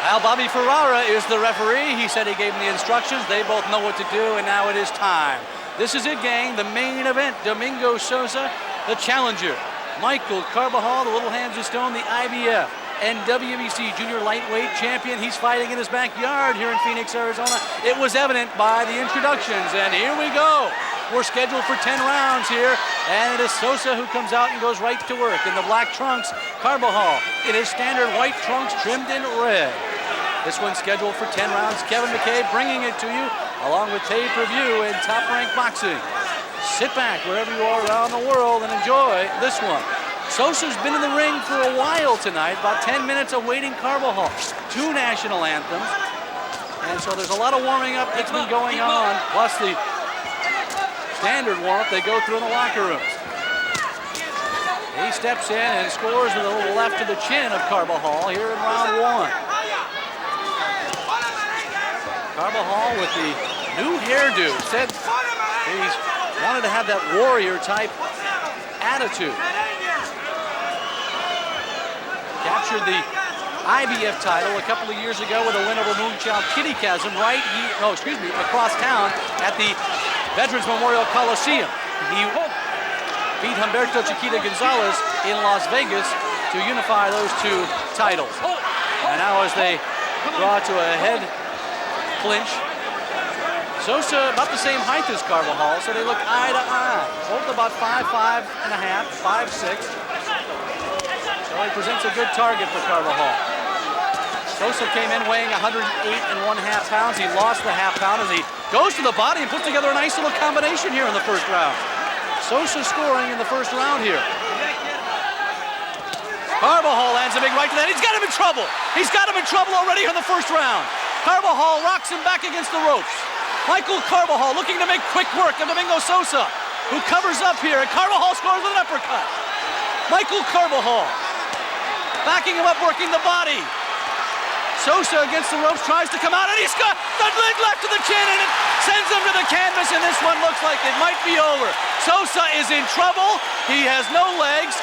[SPEAKER 16] Well, Bobby Ferrara is the referee. He said he gave them the instructions. They both know what to do, and now it is time. This is it, gang. The main event. Domingo Sosa, the challenger. Michael Carbajal, the Little Hands of Stone, the IBF and WBC Junior Lightweight Champion. He's fighting in his backyard here in Phoenix, Arizona. It was evident by the introductions, and here we go. We're scheduled for 10 rounds here, and it is Sosa who comes out and goes right to work. In the black trunks, Carbajal in his standard white trunks trimmed in red. This one's scheduled for 10 rounds. Kevin McKay bringing it to you, along with pay-per-view and Top Rank Boxing. Sit back wherever you are around the world and enjoy this one. Sosa's been in the ring for a while tonight, about 10 minutes awaiting Carbajal. 2 national anthems, and so there's a lot of warming up that's been going on, plus the standard warm-up they go through in the locker rooms. He steps in and scores with a little left to the chin of Carbajal here in round 1. Carbajal with the new hairdo said he's wanted to have that warrior type attitude. Captured the IBF title a couple of years ago with a win over Moonchild Kitty Chasm across town at the Veterans Memorial Coliseum. He beat Humberto Chiquita Gonzalez in Las Vegas to unify those 2 titles. And now as they draw to a head clinch, Sosa about the same height as Carbajal, so they look eye to eye. Both about 5'5 and a half, 5'6". So he presents a good target for Carbajal. Sosa came in weighing 108 1/2 pounds. He lost the half pound as he goes to the body and puts together a nice little combination here in the first round. Sosa scoring in the first round here. Carbajal lands a big right to that. He's got him in trouble. He's got him in trouble already in the first round. Carbajal rocks him back against the ropes. Michael Carbajal looking to make quick work of Domingo Sosa, who covers up here, and Carbajal scores with an uppercut. Michael Carbajal backing him up, working the body. Sosa against the ropes, tries to come out, and he's got the leg left to the chin, and it sends him to the canvas, and this one looks like it might be over. Sosa is in trouble. He has no legs.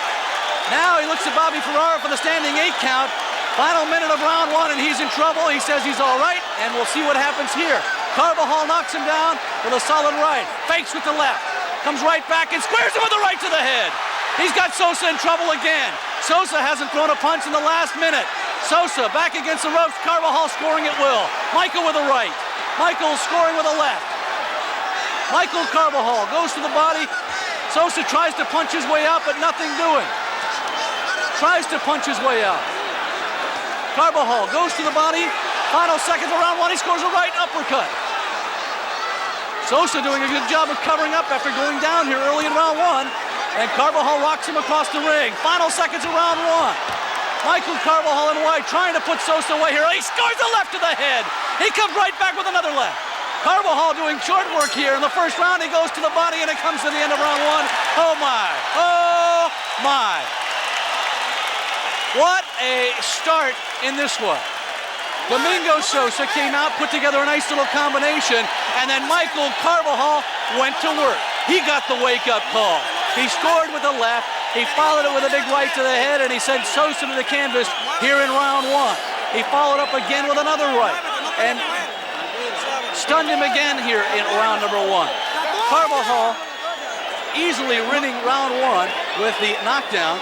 [SPEAKER 16] Now he looks at Bobby Ferrara for the standing 8 count. Final minute of round 1, and he's in trouble. He says he's all right, and we'll see what happens here. Carbajal knocks him down with a solid right. Fakes with the left. Comes right back and squares him with the right to the head. He's got Sosa in trouble again. Sosa hasn't thrown a punch in the last minute. Sosa back against the ropes. Carbajal scoring at will. Michael with a right. Michael scoring with a left. Michael Carbajal goes to the body. Sosa tries to punch his way out, but nothing doing. Tries to punch his way out. Carbajal goes to the body. Final seconds of round 1, he scores a right uppercut. Sosa doing a good job of covering up after going down here early in round 1. And Carbajal rocks him across the ring. Final seconds of round 1. Michael Carbajal in white trying to put Sosa away here. He scores a left to the head. He comes right back with another left. Carbajal doing short work here. In the first round, he goes to the body, and it comes to the end of round 1. Oh my, oh my. What a start in this one. Domingo Sosa came out, put together a nice little combination, and then Michael Carbajal went to work. He got the wake-up call. He scored with a left, he followed it with a big right to the head, and he sent Sosa to the canvas here in round 1. He followed up again with another right, and stunned him again here in round number 1. Carbajal easily winning round 1 with the knockdown,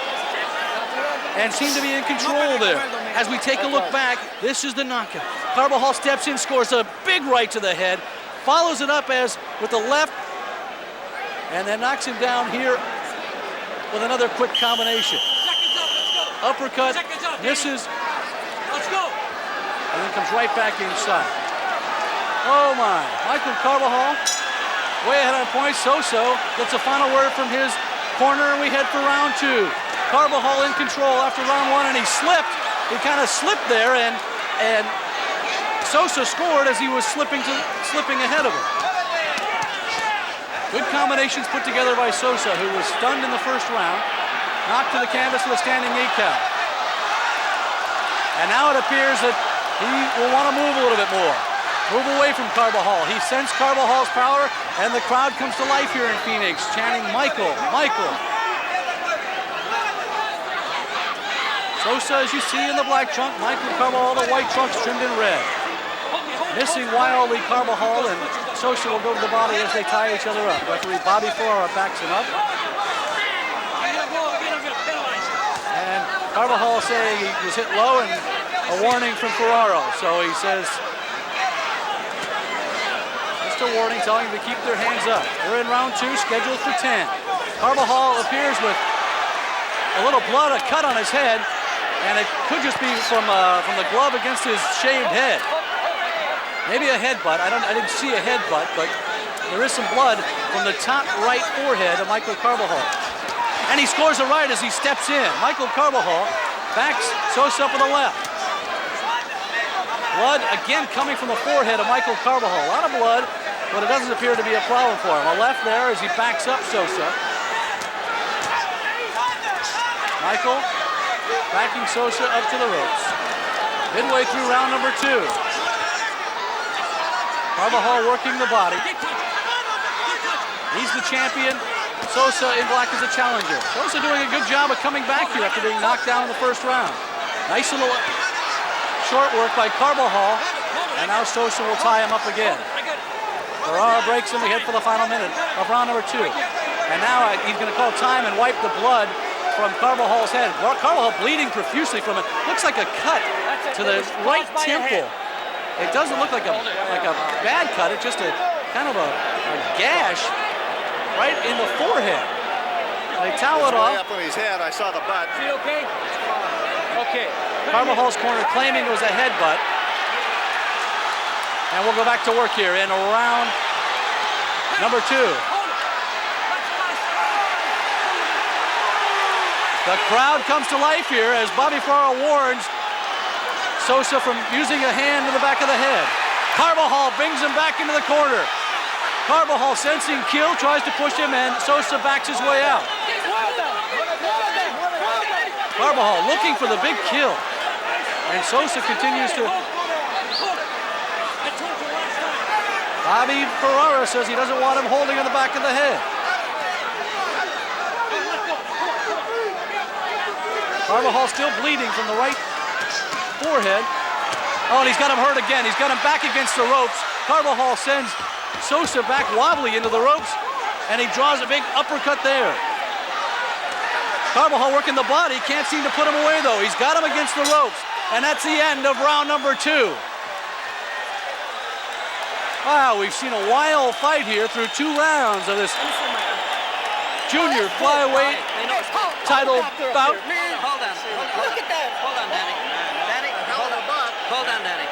[SPEAKER 16] and seemed to be in control there. As we take a look back, this is the knockout. Carbajal steps in, scores a big right to the head, follows it up as with the left, and then knocks him down here with another quick combination. Uppercut, misses, and then comes right back inside. Oh my, Michael Carbajal way ahead on points. Sosa gets a final word from his corner, and we head for round 2. Carbajal in control after round 1, and he slipped. He kind of slipped there, and Sosa scored as he was slipping ahead of him. Good combinations put together by Sosa, who was stunned in the first round, knocked to the canvas with a standing 8 count. And now it appears that he will want to move a little bit more. Move away from Carbajal. He sensed Carvajal's power, and the crowd comes to life here in Phoenix, chanting, Michael, Michael. Sosa, as you see, in the black trunk. Michael Carbajal, the white trunks trimmed in red. Missing wildly Carbajal, and Sosa will go to the body as they tie each other up. Referee Bobby Ferrara backs him up. And Carbajal saying he was hit low and a warning from Ferraro. So he says, just a warning telling them to keep their hands up. We're in round 2, scheduled for 10. Carbajal appears with a little blood, a cut on his head, and it could just be from the glove against his shaved head. Maybe a headbutt. I didn't see a headbutt, but there is some blood from the top right forehead of Michael Carbajal. And he scores a right as he steps in. Michael Carbajal backs Sosa up with the left. Blood again coming from the forehead of Michael Carbajal. A lot of blood, but it doesn't appear to be a problem for him. A left there as he backs up Sosa. Michael backing Sosa up to the ropes. Midway through round number 2. Carbajal working the body. He's the champion. Sosa in black is the challenger. Sosa doing a good job of coming back here after being knocked down in the first round. Nice little short work by Carbajal. And now Sosa will tie him up again. Ferrara breaks him. We head for the final minute of round number 2. And now he's going to call time and wipe the blood from Carbajal's head. Carbajal bleeding profusely from it. Looks like a cut to the right temple. It doesn't look like a bad cut. It's just a kind of a gash right in the forehead. They towel it off.
[SPEAKER 17] Up on his head, I saw the butt.
[SPEAKER 16] Is he okay? Okay. Carbajal's corner claiming it was a headbutt. And we'll go back to work here in round number 2. The crowd comes to life here as Bobby Ferrara warns Sosa from using a hand to the back of the head. Carbajal brings him back into the corner. Carbajal, sensing kill, tries to push him, and Sosa backs his way out. Carbajal looking for the big kill, and Sosa continues to... Bobby Ferrara says he doesn't want him holding on the back of the head. Carbajal still bleeding from the right forehead. Oh, and he's got him hurt again. He's got him back against the ropes. Carbajal sends Sosa back wobbly into the ropes, and he draws a big uppercut there. Carbajal working the body. Can't seem to put him away, though. He's got him against the ropes, and that's the end of round number 2. Wow, we've seen a wild fight here through 2 rounds of this junior flyweight title bout.
[SPEAKER 18] Hold on. Look at that. Hold on, Danny. Danny, hold on, Danny.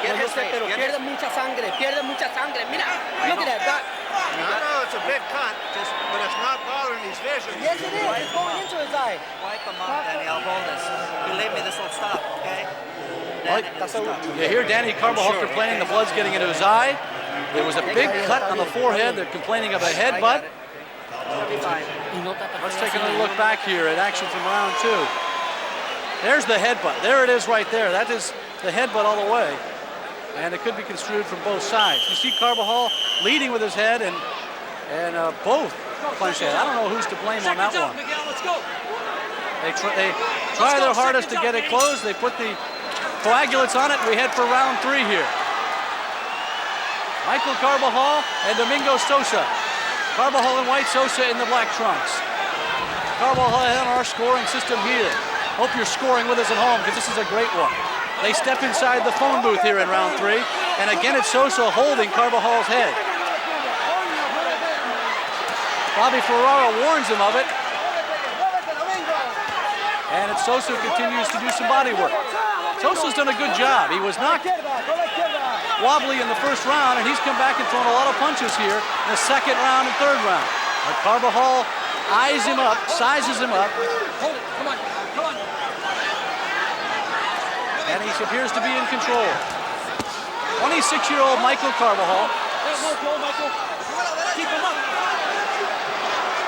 [SPEAKER 18] Get his face. Pierde mucha sangre. Mira, look at that.
[SPEAKER 17] I know it's a big cut, but it's not bothering his vision.
[SPEAKER 18] Yes, it is. It's going into his eye.
[SPEAKER 12] Wipe him up, Danny. I'll hold this. Believe me, this will stop, okay?
[SPEAKER 16] You hear Danny Carbajal complaining the blood's getting into his eye. There was a big cut on the forehead. They're complaining of a headbutt. Let's take another look back here at action from round 2. There's the headbutt. There it is right there. That is the headbutt all the way. And it could be construed from both sides. You see Carbajal leading with his head, and both punch head. I don't know who's to blame on that one. They try their hardest to get it closed. They put the coagulates on it, and we head for round 3 here. Michael Carbajal and Domingo Sosa. Carbajal in white, Sosa in the black trunks. Carbajal on our scoring system here. Hope you're scoring with us at home, because this is a great one. They step inside the phone booth here in round 3, and again it's Sosa holding Carbajal's head. Bobby Ferrara warns him of it, and it's Sosa who continues to do some body work. Sosa's done a good job. He was knocked wobbly in the first round, and he's come back and thrown a lot of punches here in the second round and third round. But Carbajal eyes him up, sizes him up.
[SPEAKER 18] Hold it. Come on.
[SPEAKER 16] And he appears to be in control. 26-year-old Michael Carbajal.
[SPEAKER 18] Keep him up.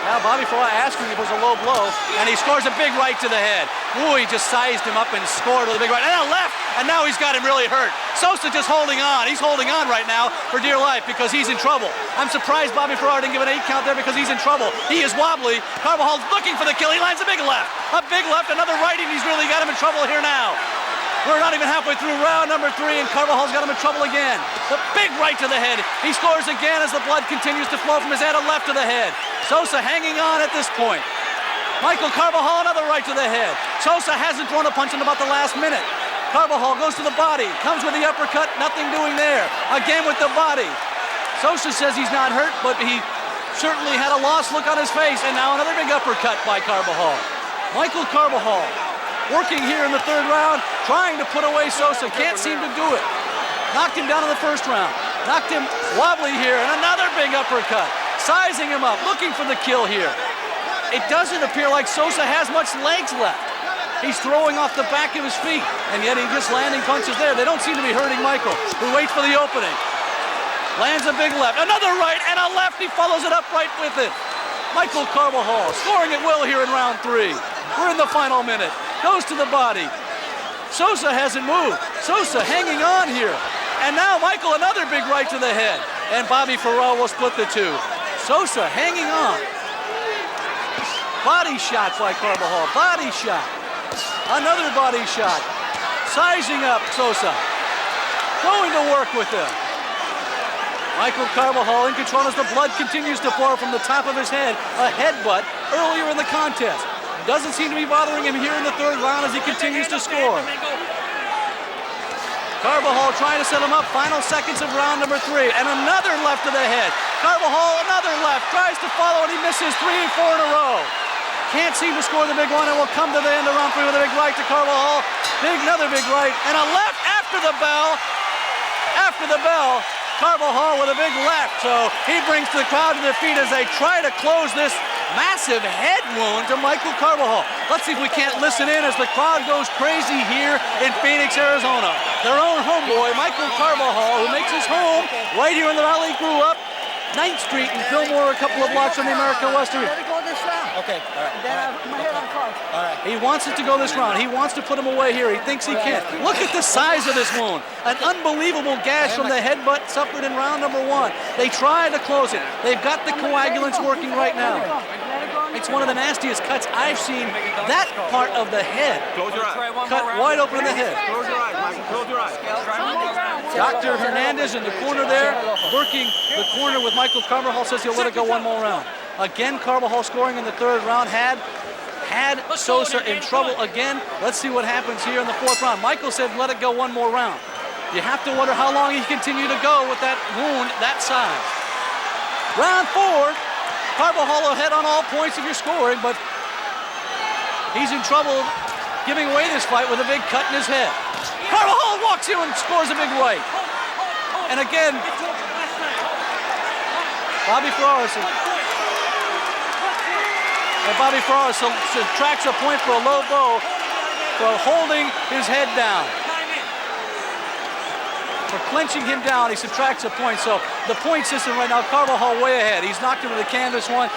[SPEAKER 16] Now Bobby Ferrara asking if it was a low blow, and he scores a big right to the head. Ooh, he just sized him up and scored with a big right. And a left, and now he's got him really hurt. Sosa just holding on. He's holding on right now for dear life because he's in trouble. I'm surprised Bobby Ferrara didn't give an 8 count there because he's in trouble. He is wobbly. Carbajal's looking for the kill. He lands a big left, another right, and he's really got in trouble here now. We're not even halfway through round number 3, and Carbajal got him in trouble again. The big right to the head. He scores again as the blood continues to flow from his head, a left to the head. Sosa hanging on at this point. Michael Carbajal, another right to the head. Sosa hasn't thrown a punch in about the last minute. Carbajal goes to the body, comes with the uppercut, nothing doing there. Again with the body. Sosa says he's not hurt, but he certainly had a lost look on his face, and now another big uppercut by Carbajal. Michael Carbajal working here in the 3rd round, trying to put away Sosa, can't seem to do it. Knocked him down in the 1st round, knocked him wobbly here, and another big uppercut. Sizing him up, looking for the kill here. It doesn't appear like Sosa has much legs left. He's throwing off the back of his feet, and yet he's just landing punches there. They don't seem to be hurting Michael, who waits for the opening. Lands a big left, another right, and a left. He follows it up right with it. Michael Carbajal scoring at will here in round 3. We're in the final minute. Goes to the body. Sosa hasn't moved. Sosa hanging on here. And now Michael, another big right to the head. And Bobby Ferraro will split the two. Sosa hanging on. Body shot by Carbajal. Body shot. Another body shot. Sizing up Sosa. Going to work with him. Michael Carbajal in control as the blood continues to flow from the top of his head. A headbutt earlier in the contest. Doesn't seem to be bothering him here in the 3rd round as he continues to score. Carbajal trying to set him up. Final seconds of round number 3. And another left to the head. Carbajal, another left. Tries to follow and he misses 3 and 4 in a row. Can't seem to score the big one, and we'll come to the end of round 3 with a big right to Carbajal. Another big right. And a left after the bell. After the bell. Carbajal with a big left, so he brings the crowd to their feet as they try to close this massive head wound to Michael Carbajal. Let's see if we can't listen in as the crowd goes crazy here in Phoenix, Arizona. Their own homeboy, Michael Carbajal, who makes his home right here in the valley, grew up 9th Street in Fillmore, a couple of blocks from the American Western. Okay, all right. He wants it to go this round. He wants to put him away here. He thinks he can. Look at the size of this wound. An unbelievable gash from the headbutt suffered in round number 1. They try to close it. They've got the coagulants working right now. It's one of the nastiest cuts I've seen. That part of the head cut wide open in the head.
[SPEAKER 17] Close your eyes, Michael. Close your eyes.
[SPEAKER 16] Dr. Hernandez in the corner there, working the corner with Michael Carbajal, says he'll let it go one more round. Again, Carbajal scoring in the 3rd round, had Sosa in trouble again. Let's see what happens here in the 4th round. Michael said let it go one more round. You have to wonder how long he can continue to go with that wound that size. Round 4, Carbajal ahead on all points if you're scoring, but he's in trouble giving away this fight with a big cut in his head. Carbajal walks in and scores a big right. And again, Bobby Ferraro subtracts a point for a low blow for holding his head down. For clinching him down, he subtracts a point. So the point system right now, Carbajal way ahead. He's knocked him to the canvas one.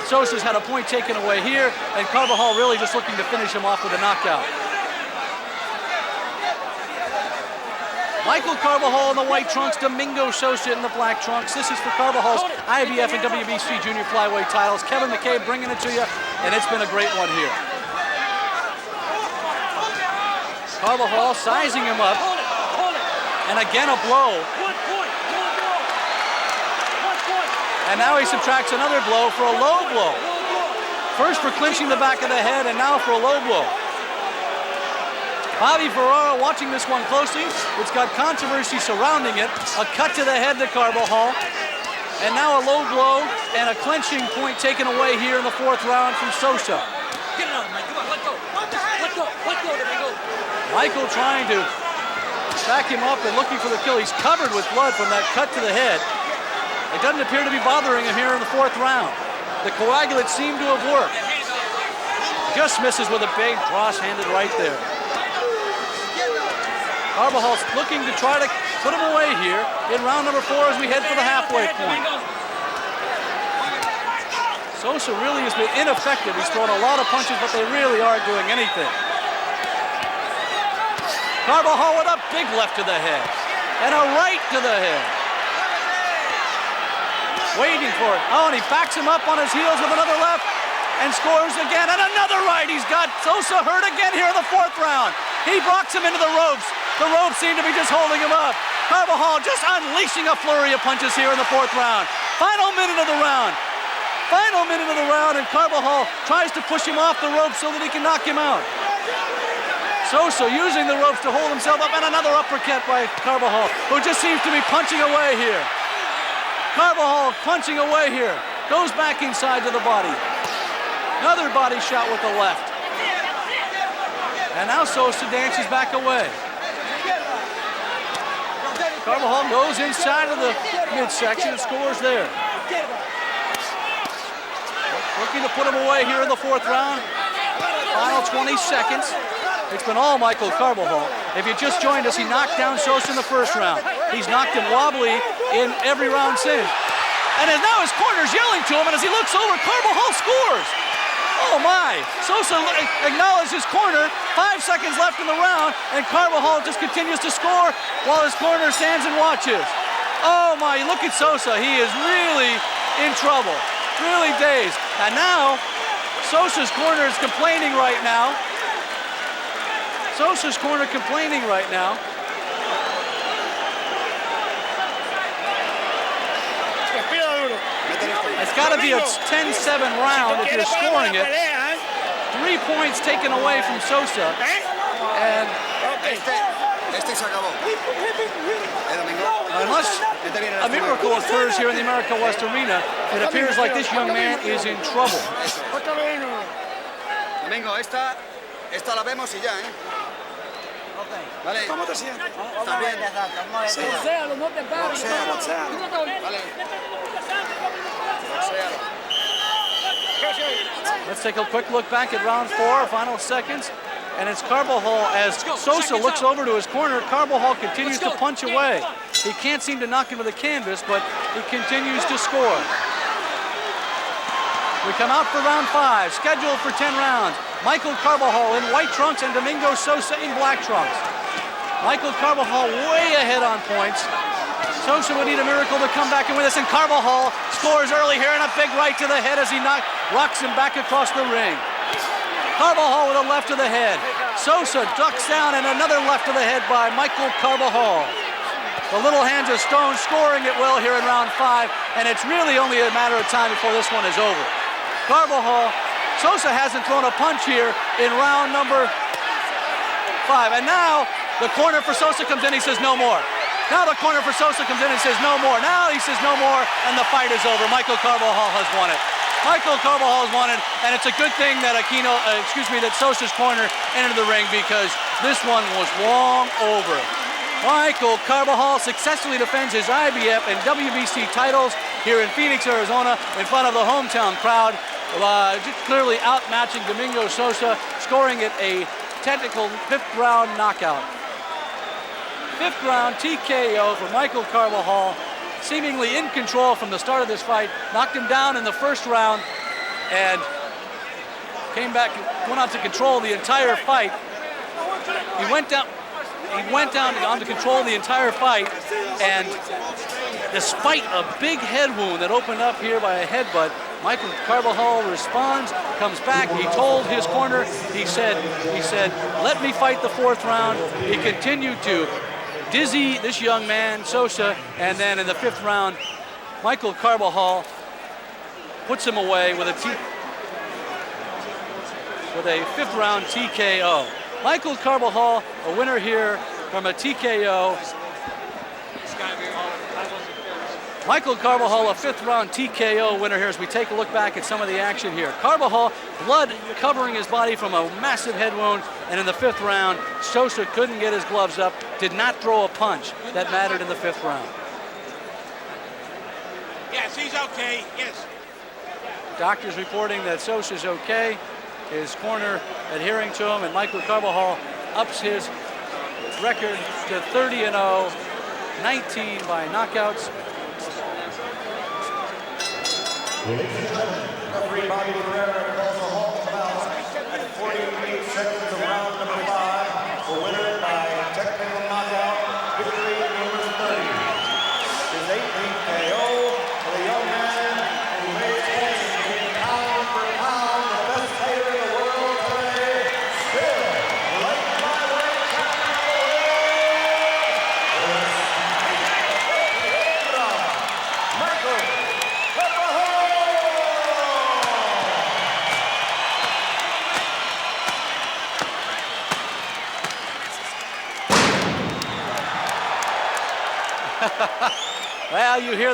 [SPEAKER 16] Sosa's had a point taken away here, and Carbajal really just looking to finish him off with a knockout. Michael Carbajal in the white trunks, Domingo Sosa in the black trunks. This is for Carbajal's IBF and WBC junior flyweight titles. Kevin McCabe bringing it to you, and it's been a great one here. Carbajal sizing him up, and again a blow. And now he subtracts another blow for a low blow. First for clinching the back of the head, and now for a low blow. Bobby Ferraro watching this one closely. It's got controversy surrounding it. A cut to the head to Carbajal. And now a low blow and a clinching point taken away here in the 4th round from Sosa.
[SPEAKER 18] Get it on, Mike. Come on, let go. Let go.
[SPEAKER 16] Michael trying to back him up and looking for the kill. He's covered with blood from that cut to the head. It doesn't appear to be bothering him here in the 4th round. The coagulants seem to have worked. Just misses with a big cross-handed right there. Carbajal's looking to try to put him away here in round number 4 as we head for the halfway point. Sosa really has been ineffective. He's thrown a lot of punches, but they really aren't doing anything. Carbajal with a big left to the head and a right to the head. Waiting for it. Oh, and he backs him up on his heels with another left and scores again, and another right. He's got Sosa hurt again here in the 4th round. He rocks him into the ropes. The ropes seem to be just holding him up. Carbajal just unleashing a flurry of punches here in the 4th round. Final minute of the round. Final minute of the round, and Carbajal tries to push him off the ropes so that he can knock him out. Sosa using the ropes to hold himself up, and another uppercut by Carbajal, who just seems to be punching away here. Carbajal punching away here. Goes back inside to the body. Another body shot with the left. And now Sosa dances back away. Carbajal goes inside of the midsection and scores there. Looking to put him away here in the 4th round. Final 20 seconds. It's been all Michael Carbajal. If you just joined us, he knocked down Sosa in the 1st round. He's knocked him wobbly in every round since. And now his corner's yelling to him, and as he looks over, Carbajal scores. Oh my! Sosa acknowledged his corner. 5 seconds left in the round, and Carbajal just continues to score while his corner stands and watches. Oh my, look at Sosa. He is really in trouble. Really dazed. And now, Sosa's corner is complaining right now. Sosa's corner complaining right now. It's got to be a 10-7 round if you're scoring it. 3 points taken away from Sosa. And unless a miracle occurs here in the America West Arena, it appears like this young man is in trouble.
[SPEAKER 17] Domingo, esta la vemos y ya, ¿eh? Vale. ¿Cómo te sientes? ¿Estás bien?
[SPEAKER 7] Boxéalo, no te pares.
[SPEAKER 17] Vale.
[SPEAKER 16] Let's take a quick look back at round 4, final seconds. And it's Carbajal, as Sosa looks over to his corner, Carbajal continues to punch away. He can't seem to knock him to the canvas, but he continues to score. We come out for round 5, scheduled for 10 rounds. Michael Carbajal in white trunks and Domingo Sosa in black trunks. Michael Carbajal way ahead on points. Sosa would need a miracle to come back and win this, and Carbajal scores early here, and a big right to the head as he rocks him back across the ring. Carbajal with a left to the head. Sosa ducks down, and another left to the head by Michael Carbajal. The little hands of stone scoring it well here in round 5, and it's really only a matter of time before this one is over. Carbajal, Sosa hasn't thrown a punch here in round number 5, and now the corner for Sosa comes in, he says no more. Now the corner for Sosa comes in and says no more. Now he says no more, and the fight is over. Michael Carbajal has won it. Michael Carbajal has won it, and it's a good thing that that Sosa's corner entered the ring, because this one was long over. Michael Carbajal successfully defends his IBF and WBC titles here in Phoenix, Arizona, in front of the hometown crowd, just clearly outmatching Domingo Sosa, scoring it a technical 5th round knockout. 5th round TKO for Michael Carbajal, seemingly in control from the start of this fight. Knocked him down in the 1st round and came back, went on to control the entire fight. He went down on to control the entire fight, and despite a big head wound that opened up here by a headbutt, Michael Carbajal responds, comes back. He told his corner, he said, let me fight the 4th round. He continued to dizzy this young man, Sosa, and then in the 5th round, Michael Carbajal puts him away with a 5th round TKO. Michael Carbajal, a winner here from a TKO. Michael Carbajal, a 5th round TKO winner here as we take a look back at some of the action here. Carbajal, blood covering his body from a massive head wound, and in the 5th round, Sosa couldn't get his gloves up, did not throw a punch that mattered in the 5th round.
[SPEAKER 17] Yes, he's okay, yes.
[SPEAKER 16] Doctors reporting that Sosa's okay, his corner adhering to him, and Michael Carbajal ups his record to 30-0, 19 by knockouts.
[SPEAKER 2] Referee Bobby Rivera calls a halt at 48 seconds of round number 5. The winner by technical knockout, victory number 30. His 18th KO for the young man who makes points to be pound for pound the best fighter in the world today, still right
[SPEAKER 16] Well, you hear